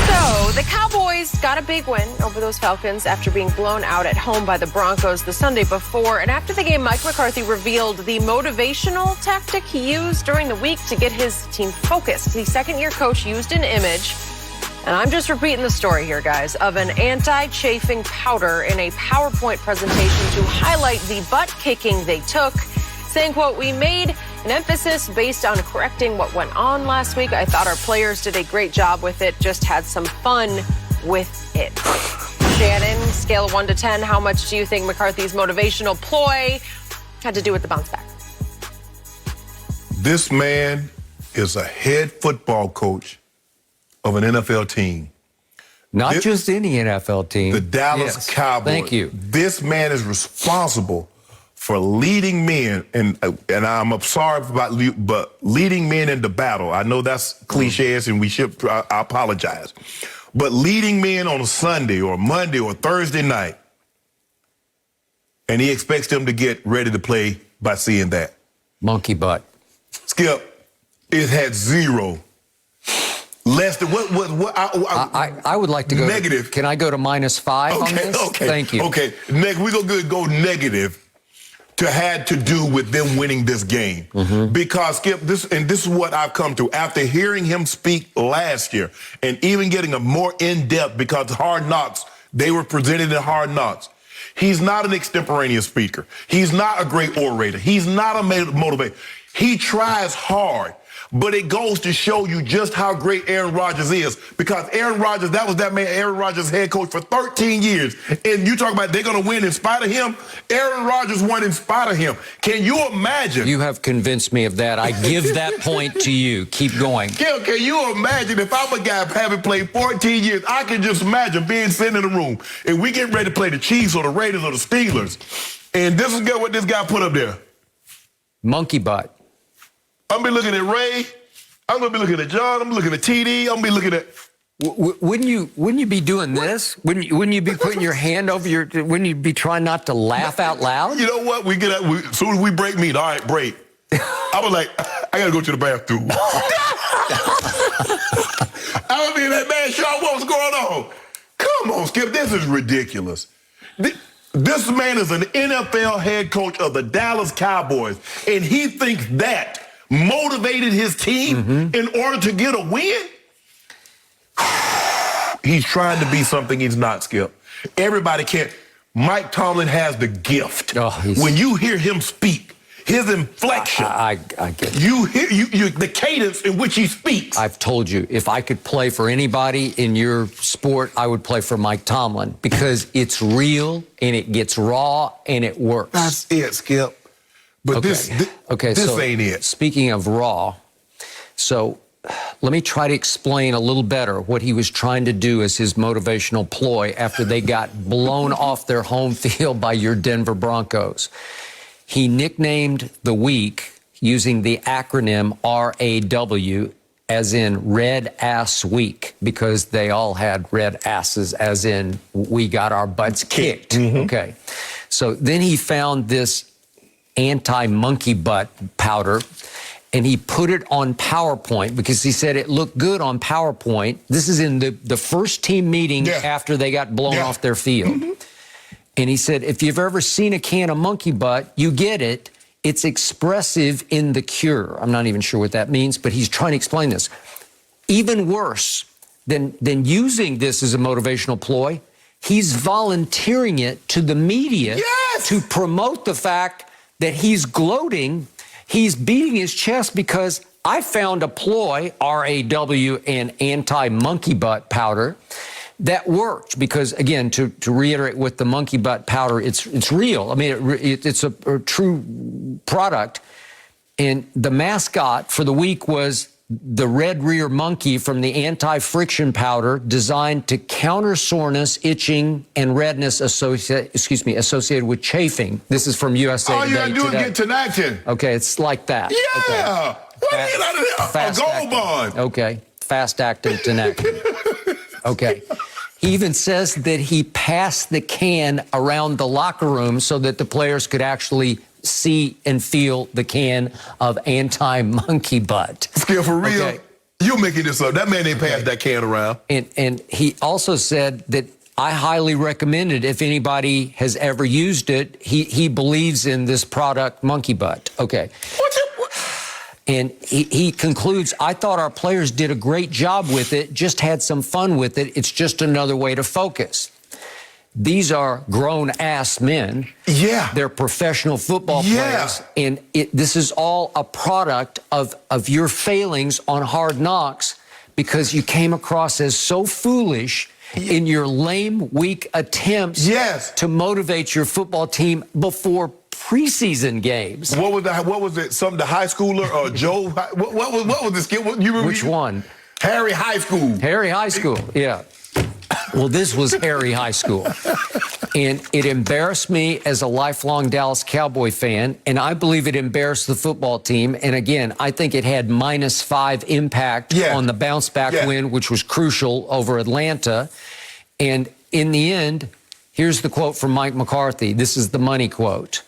So, the Cowboys got a big win over those Falcons after being blown out at home by the Broncos the Sunday before. And after the game, Mike McCarthy revealed the motivational tactic he used during the week to get his team focused. The second-year coach used an image, and I'm just repeating the story here, guys, of an anti-chafing powder in a PowerPoint presentation to highlight the butt-kicking they took, saying, quote, "We made an emphasis based on correcting what went on last week. I thought our players did a great job with it, just had some fun with it." Shannon, scale of 1 to 10, how much do you think McCarthy's motivational ploy had to do with the bounce back? This man is a head football coach of an NFL team. Not just any NFL team. The Dallas Cowboys. Thank you. This man is responsible for leading men, and I'm sorry about, but leading men into battle. I know that's cliches, and I apologize. But leading men on a Sunday or Monday or Thursday night, and he expects them to get ready to play by seeing that. Monkey butt. Skip, it had zero. Less than what? I would like to go negative. Can I go to -5 on this? Okay. Thank you. Okay. We're going to go negative to had to do with them winning this game. Because, Skip, this is what I've come to. After hearing him speak last year and even getting a more in-depth, because Hard Knocks, they were presented in Hard Knocks. He's not an extemporaneous speaker. He's not a great orator. He's not a motivator. He tries hard. But it goes to show you just how great Aaron Rodgers is. Because Aaron Rodgers, Aaron Rodgers, head coach for 13 years. And you talk about they're going to win in spite of him. Aaron Rodgers won in spite of him. Can you imagine? You have convinced me of that. I give that point to you. Keep going. Can you imagine if I'm a guy having played 14 years, I can just imagine being sitting in a room and we get ready to play the Chiefs or the Raiders or the Steelers. And this is what this guy put up there. Monkey butt. I'm going to be looking at Ray. I'm going to be looking at John. I'm looking at TD. I'm going to be looking at... Wouldn't you be doing this? Wouldn't you be putting your hand over your... Wouldn't you be trying not to laugh out loud? You know what? As soon as we break meat, all right, break. I was like, I got to go to the bathroom. I would be like, man, Sharpe, what's going on? Come on, Skip. This is ridiculous. This man is an NFL head coach of the Dallas Cowboys, and he thinks that motivated his team in order to get a win? He's trying to be something he's not, Skip. Everybody can't. Mike Tomlin has the gift. When you hear him speak, his inflection. I get it. You hear the cadence in which he speaks. I've told you, if I could play for anybody in your sport, I would play for Mike Tomlin because it's real and it gets raw and it works. That's it, Skip. But this ain't it. Speaking of raw, so let me try to explain a little better what he was trying to do as his motivational ploy after they got blown off their home field by your Denver Broncos. He nicknamed the week using the acronym RAW, as in Red Ass Week, because they all had red asses, as in we got our butts kicked. Okay. So then he found this anti-monkey butt powder, and he put it on PowerPoint because he said it looked good on PowerPoint. This is in the first team meeting after they got blown off their field. And he said, if you've ever seen a can of monkey butt, you get it. It's expressive in the cure. I'm not even sure what that means, but he's trying to explain this. Even worse, than using this as a motivational ploy. He's volunteering it to the media to promote the fact that he's gloating. He's beating his chest because I found a ploy, RAW, and anti-monkey butt powder that worked. Because, again, to reiterate with the monkey butt powder, it's real. I mean, it's a true product. And the mascot for the week was the red rear monkey from the anti-friction powder designed to counter soreness, itching, and redness associated with chafing. This is from USA Today. All you gotta do is get to acting. Okay, it's like that. Yeah. Okay. What get out of there? A gold bond. Okay, fast acting tenactin. Okay. He even says that he passed the can around the locker room so that the players could actually see and feel the can of anti-monkey butt. Skip, for real? Okay. You're making this up. That man ain't passed that can around. And he also said that I highly recommend it if anybody has ever used it. He believes in this product, monkey butt. Okay. And he concludes, I thought our players did a great job with it, just had some fun with it. It's just another way to focus. These are grown-ass men. Yeah. They're professional football players. And this is all a product of your failings on Hard Knocks because you came across as so foolish in your lame, weak attempts to motivate your football team before preseason games. What was it? The high schooler or Joe? What was this kid? Which one? Harry High School. Harry High School, yeah. Well, this was Harry High School. And it embarrassed me as a lifelong Dallas Cowboy fan, and I believe it embarrassed the football team. And again, I think it had -5 impact on the bounce-back win, which was crucial over Atlanta. And in the end, here's the quote from Mike McCarthy. This is the money quote.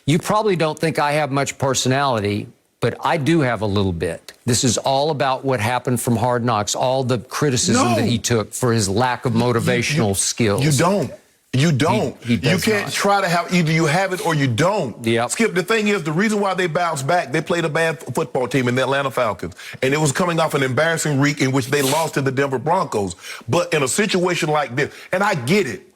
You probably don't think I have much personality, but I do have a little bit. This is all about what happened from Hard Knocks, all the criticism that he took for his lack of motivational skills. You don't. You don't. He does you can't not. try to have, either you have it or you don't. Yep. Skip, the thing is, the reason why they bounced back, they played a bad football team in the Atlanta Falcons. And it was coming off an embarrassing week in which they lost to the Denver Broncos. But in a situation like this, and I get it,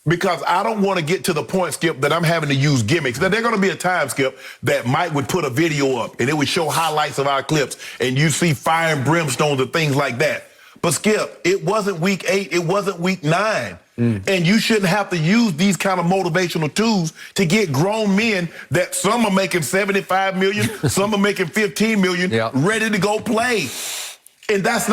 because I don't want to get to the point, Skip, that I'm having to use gimmicks. Now, there's going to be a time, Skip, that Mike would put a video up and it would show highlights of our clips and you see fire and brimstones and things like that. But, Skip, it wasn't week 8. It wasn't week 9. And you shouldn't have to use these kind of motivational tools to get grown men that some are making $75 million, some are making $15 million, ready to go play. And that's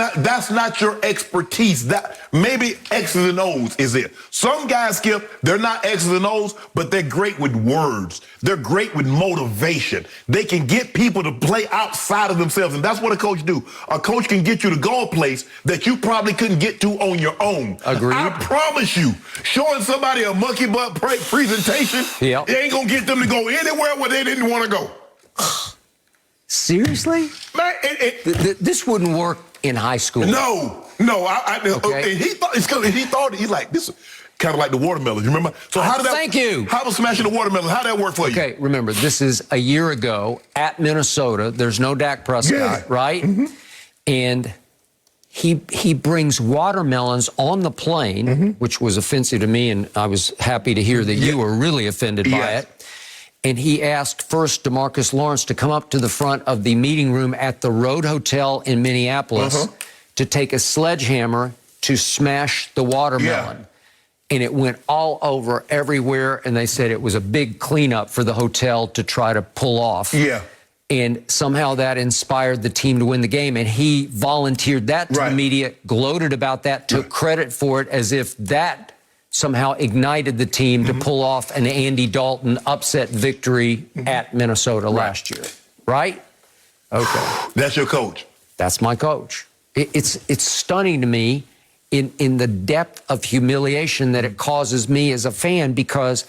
not your expertise. That maybe X's and O's is it. Some guys, Skip, they're not X's and O's, but they're great with words. They're great with motivation. They can get people to play outside of themselves, and that's what a coach do. A coach can get you to go a place that you probably couldn't get to on your own. Agreed. I promise you, showing somebody a monkey butt presentation, it ain't gonna get them to go anywhere where they didn't want to go. Seriously? Man, this wouldn't work in high school. No. Okay. And he thought he's like, this is kind of like the watermelon. You remember? So how did that? Thank you. How was smashing the watermelon? How did that work for you? Okay, remember, this is a year ago at Minnesota. There's no Dak Prescott, right? And he brings watermelons on the plane, which was offensive to me, and I was happy to hear that you were really offended by it. And he asked first DeMarcus Lawrence to come up to the front of the meeting room at the Road Hotel in Minneapolis to take a sledgehammer to smash the watermelon. And it went all over everywhere, and they said it was a big cleanup for the hotel to try to pull off. And somehow that inspired the team to win the game, and he volunteered that to the media, gloated about that, took credit for it as if that somehow ignited the team to pull off an Andy Dalton upset victory at Minnesota last year. Right? Okay. That's your coach. That's my coach. It's stunning to me in the depth of humiliation that it causes me as a fan, because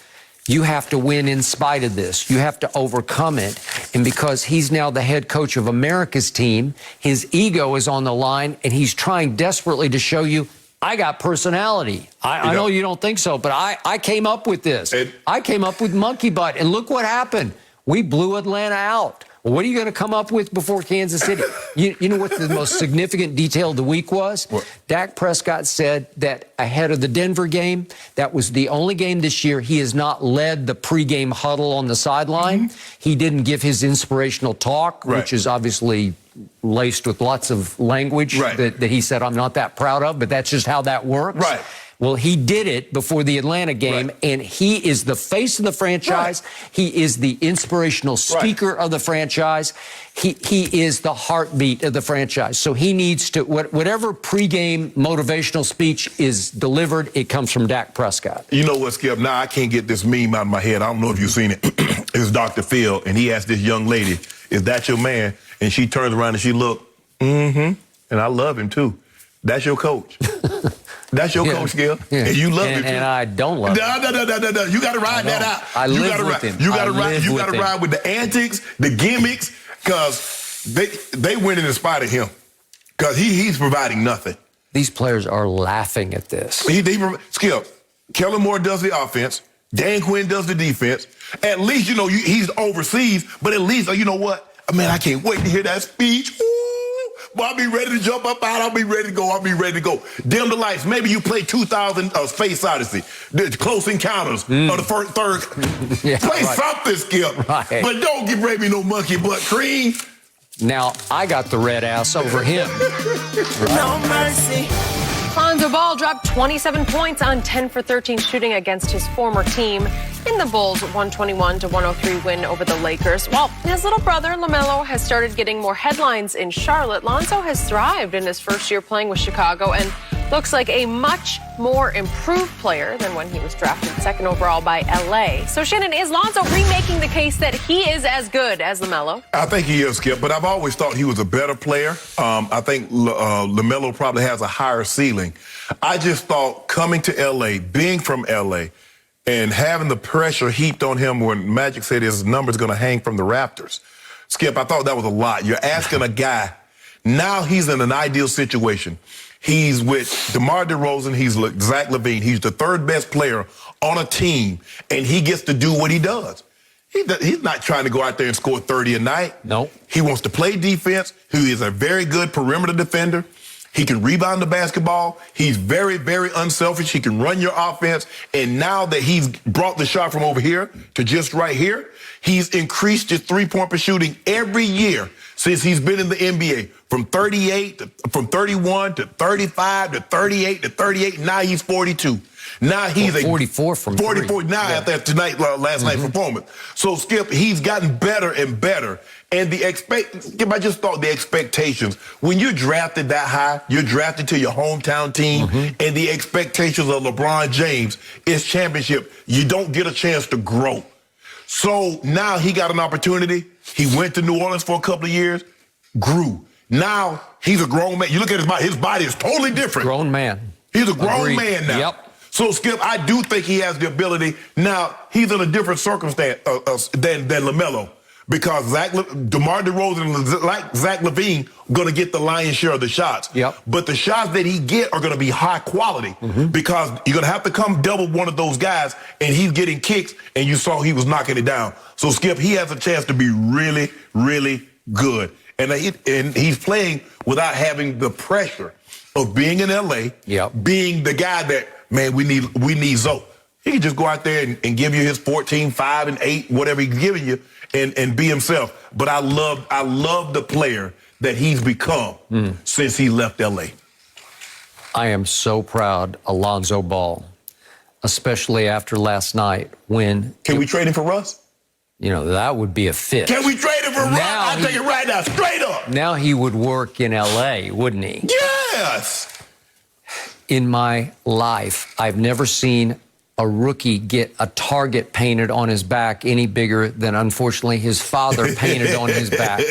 you have to win in spite of this. You have to overcome it. And because he's now the head coach of America's team, his ego is on the line, and he's trying desperately to show you, I got personality. I know you don't think so, but I came up with this. I came up with monkey butt, and look what happened. We blew Atlanta out. Well, what are you going to come up with before Kansas City? You know what the most significant detail of the week was? What? Dak Prescott said that ahead of the Denver game, that was the only game this year he has not led the pregame huddle on the sideline. He didn't give his inspirational talk, which is obviously laced with lots of language that he said I'm not that proud of, but that's just how that works. Right. Well, he did it before the Atlanta game, and he is the face of the franchise. He is the inspirational speaker of the franchise. He is the heartbeat of the franchise. So he needs to, whatever pregame motivational speech is delivered, it comes from Dak Prescott. You know what, Skip? Now I can't get this meme out of my head. I don't know if you've seen it. It's Dr. Phil, and he asked this young lady, is that your man? And she turns around and she looked, and I love him too. That's your coach. That's your coach, Skip. And you love him too. And I don't love him. No. You got to ride that out. I live with him. You got to ride with the antics, the gimmicks, because they win in spite of him. Because he's providing nothing. These players are laughing at this. Skip, Kellen Moore does the offense. Dan Quinn does the defense. At least, he's overseas, but at least, you know what? Man, I can't wait to hear that speech. Well, I'll be ready to jump up out. I'll be ready to go. Dim the lights. Maybe you play 2000 Space Odyssey, the Close Encounters, or the third. Play something, Skip. But don't give Brady no monkey butt cream. Now, I got the red ass over him. No mercy. Lonzo Ball dropped 27 points on 10 for 13 shooting against his former team in the Bulls' 121-103 win over the Lakers. While his little brother, LaMelo, has started getting more headlines in Charlotte, Lonzo has thrived in his first year playing with Chicago and looks like a much more improved player than when he was drafted second overall by L.A. So, Shannon, is Lonzo remaking the case that he is as good as LaMelo? I think he is, Skip, but I've always thought he was a better player. I think LaMelo probably has a higher ceiling. I just thought coming to L.A., being from L.A., and having the pressure heaped on him when Magic said his number's going to hang from the rafters. Skip, I thought that was a lot. You're asking a guy, now he's in an ideal situation. He's with DeMar DeRozan. He's Zach LaVine. He's the third best player on a team, and he gets to do what he does. He's not trying to go out there and score 30 a night. No. He wants to play defense. He is a very good perimeter defender. He can rebound the basketball. He's very, very unselfish. He can run your offense. And now that he's brought the shot from over here to just right here, he's increased his three-point per shooting every year since he's been in the NBA. From 31 to 35 to 38 to 38. Now he's 42. Now he's 44 from 44 three. now after tonight, last night's performance. So, Skip, he's gotten better and better. And Skip, I just thought the expectations. When you're drafted that high, you're drafted to your hometown team, and the expectations of LeBron James is championship. You don't get a chance to grow. So now he got an opportunity. He went to New Orleans for a couple of years, grew. Now he's a grown man. You look at his body. His body is totally different. Grown man. He's a grown Agreed. man now. Yep. So, Skip, I do think he has the ability. Now, he's in a different circumstance than LaMelo because DeMar DeRozan and Zach LaVine going to get the lion's share of the shots. Yep. But the shots that he get are going to be high quality because you're going to have to come double one of those guys, and he's getting kicks, and you saw he was knocking it down. So, Skip, he has a chance to be really, really good. And he's playing without having the pressure of being in L.A., being the guy that, man, we need Zoe. He can just go out there and give you his 14, 5, and 8, whatever he's giving you, and be himself. But I love the player that he's become since he left L.A. I am so proud of Lonzo Ball, especially after last night when... Can we trade him for Russ? You know, that would be a fit. Can we trade him for Russ? I'll take it right now, straight up. Now he would work in L.A., wouldn't he? Yes. In my life, I've never seen a rookie get a target painted on his back any bigger than, unfortunately, his father painted on his back.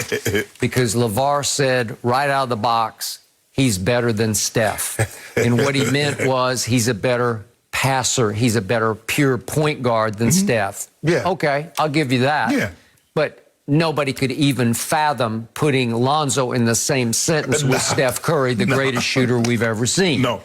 Because LeVar said right out of the box, he's better than Steph. And what he meant was he's a better passer. He's a better pure point guard than Steph. Yeah. Okay, I'll give you that. Yeah. But nobody could even fathom putting Lonzo in the same sentence with Steph Curry, the greatest shooter we've ever seen. No.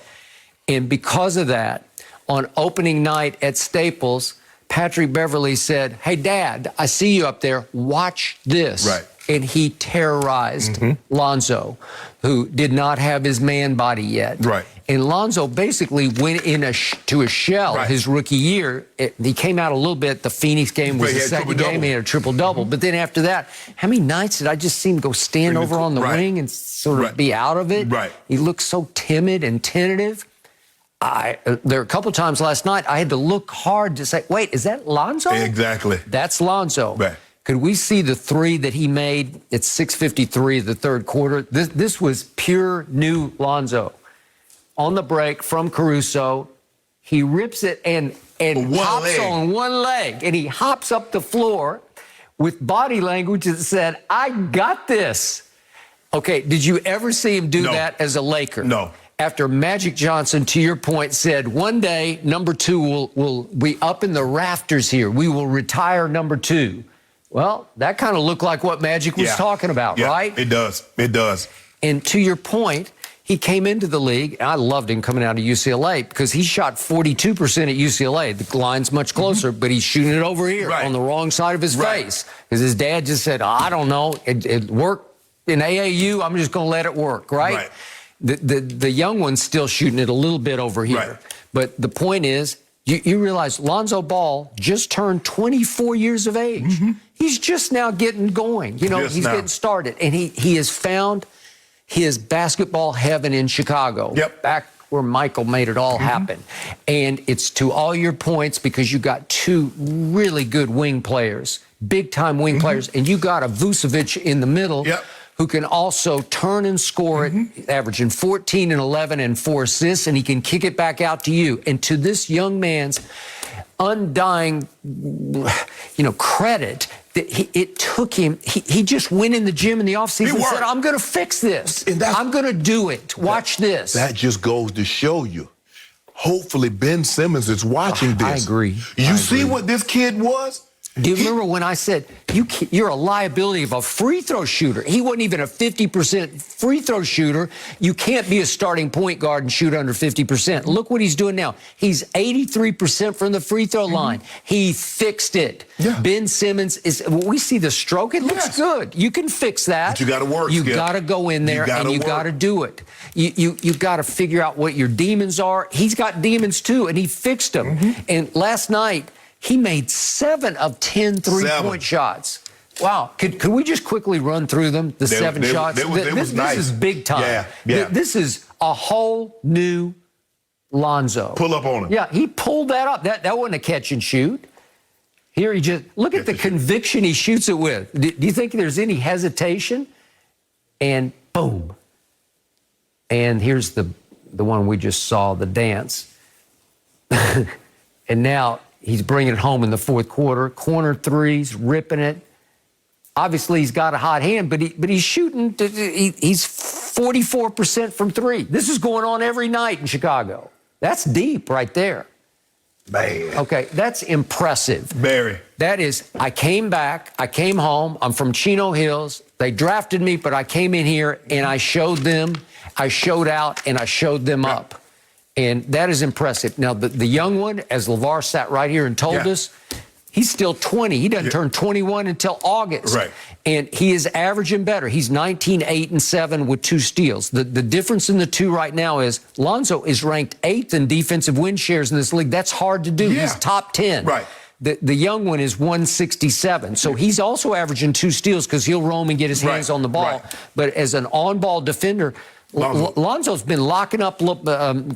And because of that, on opening night at Staples, Patrick Beverley said, "Hey, Dad, I see you up there. Watch this." Right. and he terrorized Lonzo, who did not have his man body yet. Right. And Lonzo basically went to a shell his rookie year. He came out a little bit. The Phoenix game was the second game. He had a triple-double. But then after that, how many nights did I just see him go stand over on the wing and sort of be out of it? Right. He looked so timid and tentative. There were a couple times last night I had to look hard to say, wait, is that Lonzo? Exactly. That's Lonzo. Right. Could we see the three that he made at 6:53 of the third quarter? This was pure new Lonzo. On the break from Caruso, he rips it and hops on one leg, and he hops up the floor with body language that said, I got this. Okay, did you ever see him do that as a Laker? No. After Magic Johnson, to your point, said, one day, number 2 will be up in the rafters here. We will retire number 2. Well, that kind of looked like what Magic was talking about, right? It does. It does. And to your point, he came into the league, and I loved him coming out of UCLA because he shot 42% at UCLA. The line's much closer, but he's shooting it over here on the wrong side of his face because his dad just said, I don't know, it worked in AAU, I'm just going to let it work, right? The young one's still shooting it a little bit over here. But the point is, you realize Lonzo Ball just turned 24 years of age. He's just now getting going. You know, he's getting started. And he has found his basketball heaven in Chicago. Back where Michael made it all happen. And it's to all your points because you got 2 really good wing players, big-time wing players, and you got a Vucevic in the middle who can also turn and score it, averaging 14 and 11 and 4 assists, and he can kick it back out to you. And to this young man's undying, credit, that it took him, he just went in the gym in the offseason and said, I'm going to fix this. I'm going to do it. Watch this. That just goes to show you. Hopefully Ben Simmons is watching this. I agree. You see what this kid was? Do you remember when I said, you're a liability of a free throw shooter? He wasn't even a 50% free throw shooter. You can't be a starting point guard and shoot under 50%. Look what he's doing now. He's 83% from the free throw line. He fixed it. Ben Simmons we see the stroke. It looks good. You can fix that. But you got to work, You got to go in there and you got to do it. You got to figure out what your demons are. He's got demons too, and he fixed them. And last night, he made 7 of 10 three-point shots. Wow. Could we just quickly run through them, the 7 shots? This is big time. This is a whole new Lonzo. Pull up on him. Yeah, he pulled that up. That wasn't a catch and shoot. Here he just, look at the conviction he shoots it with. Do you think there's any hesitation? And boom. And here's the one we just saw, the dance. And now he's bringing it home in the fourth quarter. Corner threes, ripping it. Obviously, he's got a hot hand, but he's shooting. He's 44% from 3. This is going on every night in Chicago. That's deep right there. Man. Okay, that's impressive. Very. That is, I came back, I came home, I'm from Chino Hills. They drafted me, but I came in here and I showed them, I showed out, and I showed them up. And that is impressive. Now, the young one, as LeVar sat right here and told us, he's still 20. He doesn't turn 21 until August. Right. And he is averaging better. He's 19, 8, and 7 with 2 steals. The difference in the two right now is Lonzo is ranked 8th in defensive win shares in this league. That's hard to do. He's top 10. Right. The young one is 167. So he's also averaging 2 steals because he'll roam and get his hands on the ball. But as an on-ball defender, Lonzo's been locking up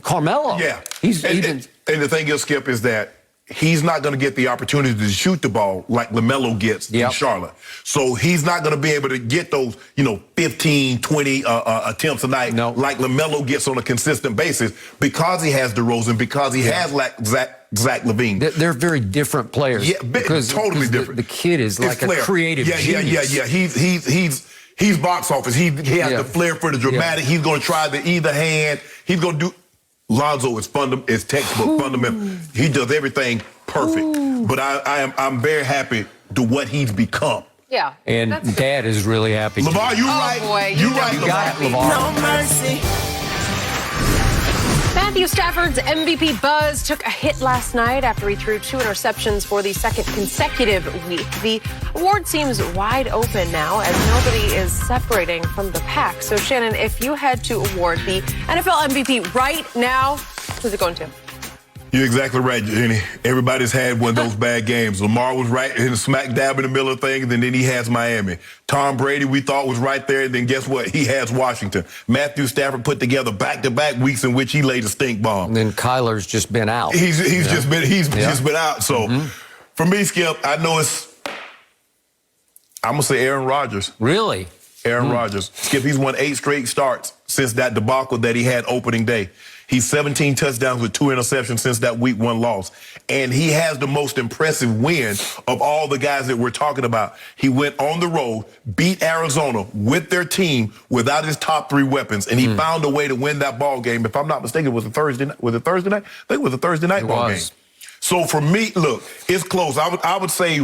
Carmelo. Yeah. And the thing is, Skip, is that he's not going to get the opportunity to shoot the ball like LaMelo gets in Charlotte. So he's not going to be able to get those, 15, 20 attempts a night like LaMelo gets on a consistent basis because he has DeRozan, because he has Zach LaVine. They're very different players. Yeah, because totally different. The kid is like a creative genius. Yeah. He's box office. He has the flair for the dramatic. He's going to try the either hand. He's going to do. Lonzo is textbook fundamental. He does everything perfect. But I'm very happy to what he's become. Yeah. And Dad is really happy. LeVar, you're right. Boy, you're right, LeVar. No mercy. Bad Matthew Stafford's MVP buzz took a hit last night after he threw 2 interceptions for the second consecutive week. The award seems wide open now as nobody is separating from the pack. So, Shannon, if you had to award the NFL MVP right now, who's it going to? You're exactly right, Jenny. Everybody's had one of those bad games. Lamar was right in smack dab in the middle of things, and then he has Miami. Tom Brady, we thought was right there, and then guess what? He has Washington. Matthew Stafford put together back-to-back weeks in which he laid a stink bomb. And then Kyler's just been out. He's just been out. So for me, Skip, I know I'm gonna say Aaron Rodgers. Really? Aaron Rodgers. Skip, he's won 8 straight starts since that debacle that he had opening day. He's 17 touchdowns with 2 interceptions since that week 1 loss. And he has the most impressive win of all the guys that we're talking about. He went on the road, beat Arizona with their team without his top 3 weapons, and he found a way to win that ball game. If I'm not mistaken, it was a Thursday night. Was it Thursday night? I think it was a Thursday night ball game. So for me, look, it's close. I would say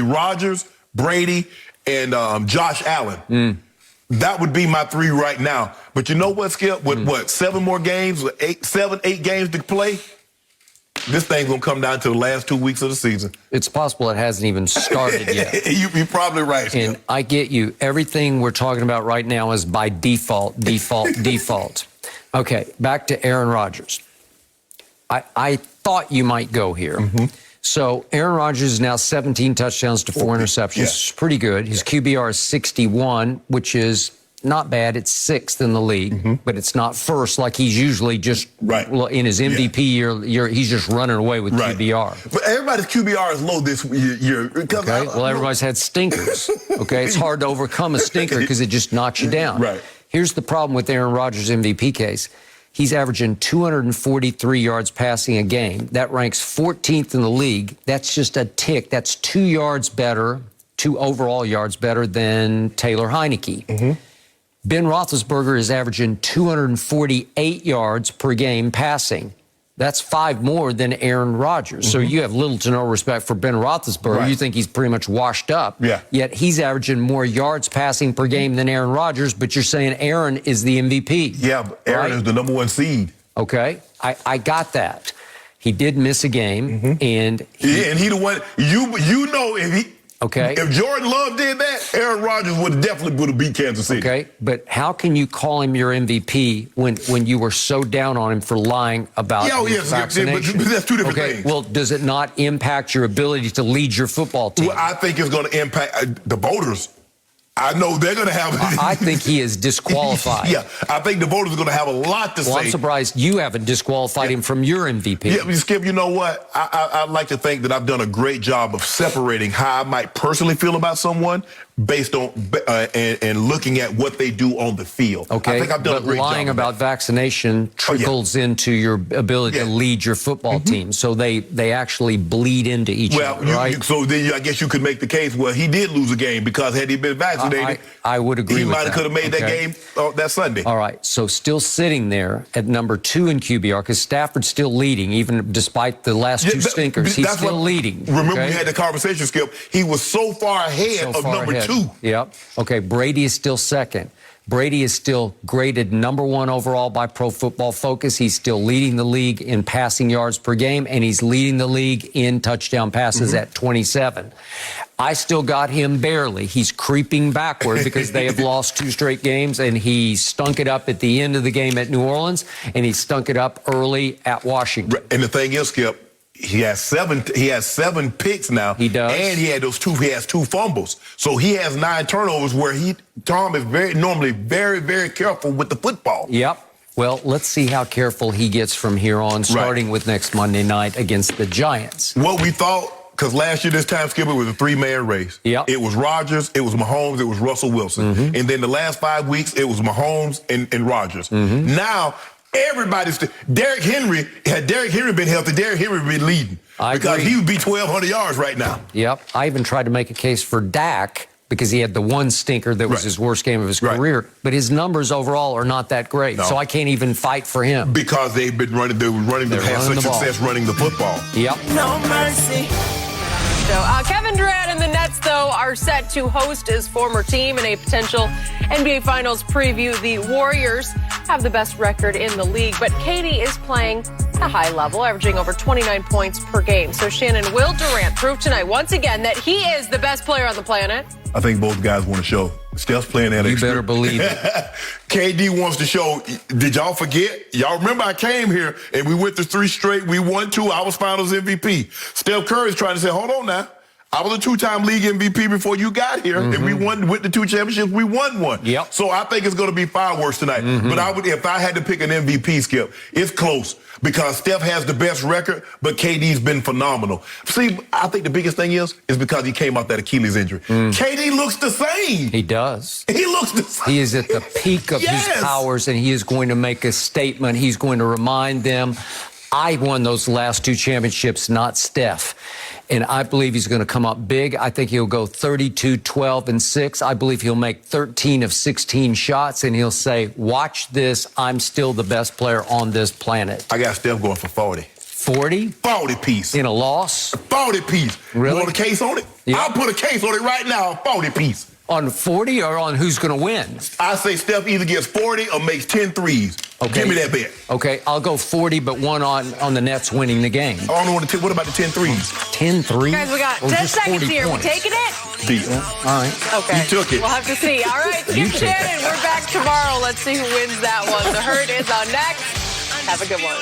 Rodgers, Brady, and Josh Allen. That would be my 3 right now. But you know what, Skip? With 7 more games, 8 games to play, this thing's going to come down to the last 2 weeks of the season. It's possible it hasn't even started yet. You're probably right, Skip. And I get you. Everything we're talking about right now is by default. Okay, back to Aaron Rodgers. I thought you might go here. So Aaron Rodgers is now 17 touchdowns to 4 interceptions. It's pretty good. His QBR is 61, which is not bad. It's 6th in the league, but it's not first like he's usually just in his MVP year. He's just running away with QBR. But everybody's QBR is low this year. Okay. Well, everybody's had stinkers. Okay. It's hard to overcome a stinker because it just knocks you down. Here's the problem with Aaron Rodgers' MVP case. He's averaging 243 yards passing a game. That ranks 14th in the league. That's just a tick. That's 2 yards better, 2 overall yards better than Taylor Heineke. Ben Roethlisberger is averaging 248 yards per game passing. That's 5 more than Aaron Rodgers. So you have little to no respect for Ben Roethlisberger. You think he's pretty much washed up. Yet he's averaging more yards passing per game than Aaron Rodgers, but you're saying Aaron is the MVP. Yeah, but Aaron is the #1 seed. Okay, I got that. He did miss a game, and he the one, you know if Jordan Love did that, Aaron Rodgers would have beat Kansas City. Okay, but how can you call him your MVP when you were so down on him for lying about his vaccination? But that's 2 different things. Well, does it not impact your ability to lead your football team? Well, I think it's going to impact the voters. I know they're going to have... I think he is disqualified. I think the voters are going to have a lot to say. Well, I'm surprised you haven't disqualified him from your MVP. Yeah, Skip, you know what? I'd like to think that I've done a great job of separating how I might personally feel about someone based on and looking at what they do on the field. Okay, I think I've done a great job. Lying about vaccination trickles into your ability to lead your football team. So they actually bleed into each other, right? So then I guess you could make the case, well, he did lose a game because had he been vaccinated, I would agree with that. He might have could have made that game that Sunday. All right, so still sitting there at #2 in QBR because Stafford's still leading, even despite the last 2 stinkers. He's still leading. Remember we had the conversation, Skip. He was so far ahead of #2. Yep. Okay, Brady is still 2nd. Brady is still graded #1 overall by Pro Football Focus. He's still leading the league in passing yards per game, and he's leading the league in touchdown passes at 27. I still got him barely. He's creeping backward because they have lost 2 straight games, and he stunk it up at the end of the game at New Orleans, and he stunk it up early at Washington. And the thing is, Skip, he has 7 picks now. He does. And he has 2 fumbles. So he has 9 turnovers where Tom is normally very, very careful with the football. Yep. Well, let's see how careful he gets from here on, starting with next Monday night against the Giants. What we thought, because last year this time, Skip, it was a 3-man race. Yep. It was Rodgers, it was Mahomes, it was Russell Wilson. And then the last 5 weeks, it was Mahomes and Rodgers. Now, everybody's... Derrick Henry, had Derrick Henry been healthy, Derrick Henry would be leading. Because he would be 1,200 yards right now. Yep. I even tried to make a case for Dak because he had the 1 stinker that was his worst game of his career. But his numbers overall are not that great. So I can't even fight for him. Because they've been running, they've had such success running the football. Yep. No mercy. So, Kevin Durant and the Nets, though, are set to host his former team in a potential NBA Finals preview. The Warriors have the best record in the league, but KD is playing at a high level, averaging over 29 points per game. So Shannon, will Durant prove tonight once again that he is the best player on the planet? I think both guys want to show. Steph's playing that. You better believe it. KD wants to show. Did y'all forget? Y'all remember I came here and we went to 3 straight. We won 2. I was Finals MVP. Steph Curry's trying to say, hold on now. I was a 2-time league MVP before you got here, and we went the 2 championships. We won 1. Yep. So I think it's going to be fireworks tonight. But if I had to pick an MVP, Skip, it's close because Steph has the best record, but KD's been phenomenal. See, I think the biggest thing is because he came off that Achilles injury. KD looks the same. He does. He looks the same. He is at the peak of his powers, and he is going to make a statement. He's going to remind them, I won those last 2 championships, not Steph. And I believe he's going to come up big. I think he'll go 32, 12, and 6. I believe he'll make 13 of 16 shots, and he'll say, watch this, I'm still the best player on this planet. I got Steph going for 40. 40? 40 piece. In a loss? 40 piece. Really? You want a case on it? Yeah. I'll put a case on it right now, 40 piece. On 40 or on who's going to win? I say Steph either gets 40 or makes 10 threes. Okay. Give me that bet. Okay, I'll go 40, but 1 on the Nets winning the game. I don't know what about the 10 threes? 10 threes? Guys, we got 10 seconds here. We taking it? Deal. All right. Okay. You took it. We'll have to see. All right, Skip Shannon, we're back tomorrow. Let's see who wins that one. The Herd is on next. Have a good one.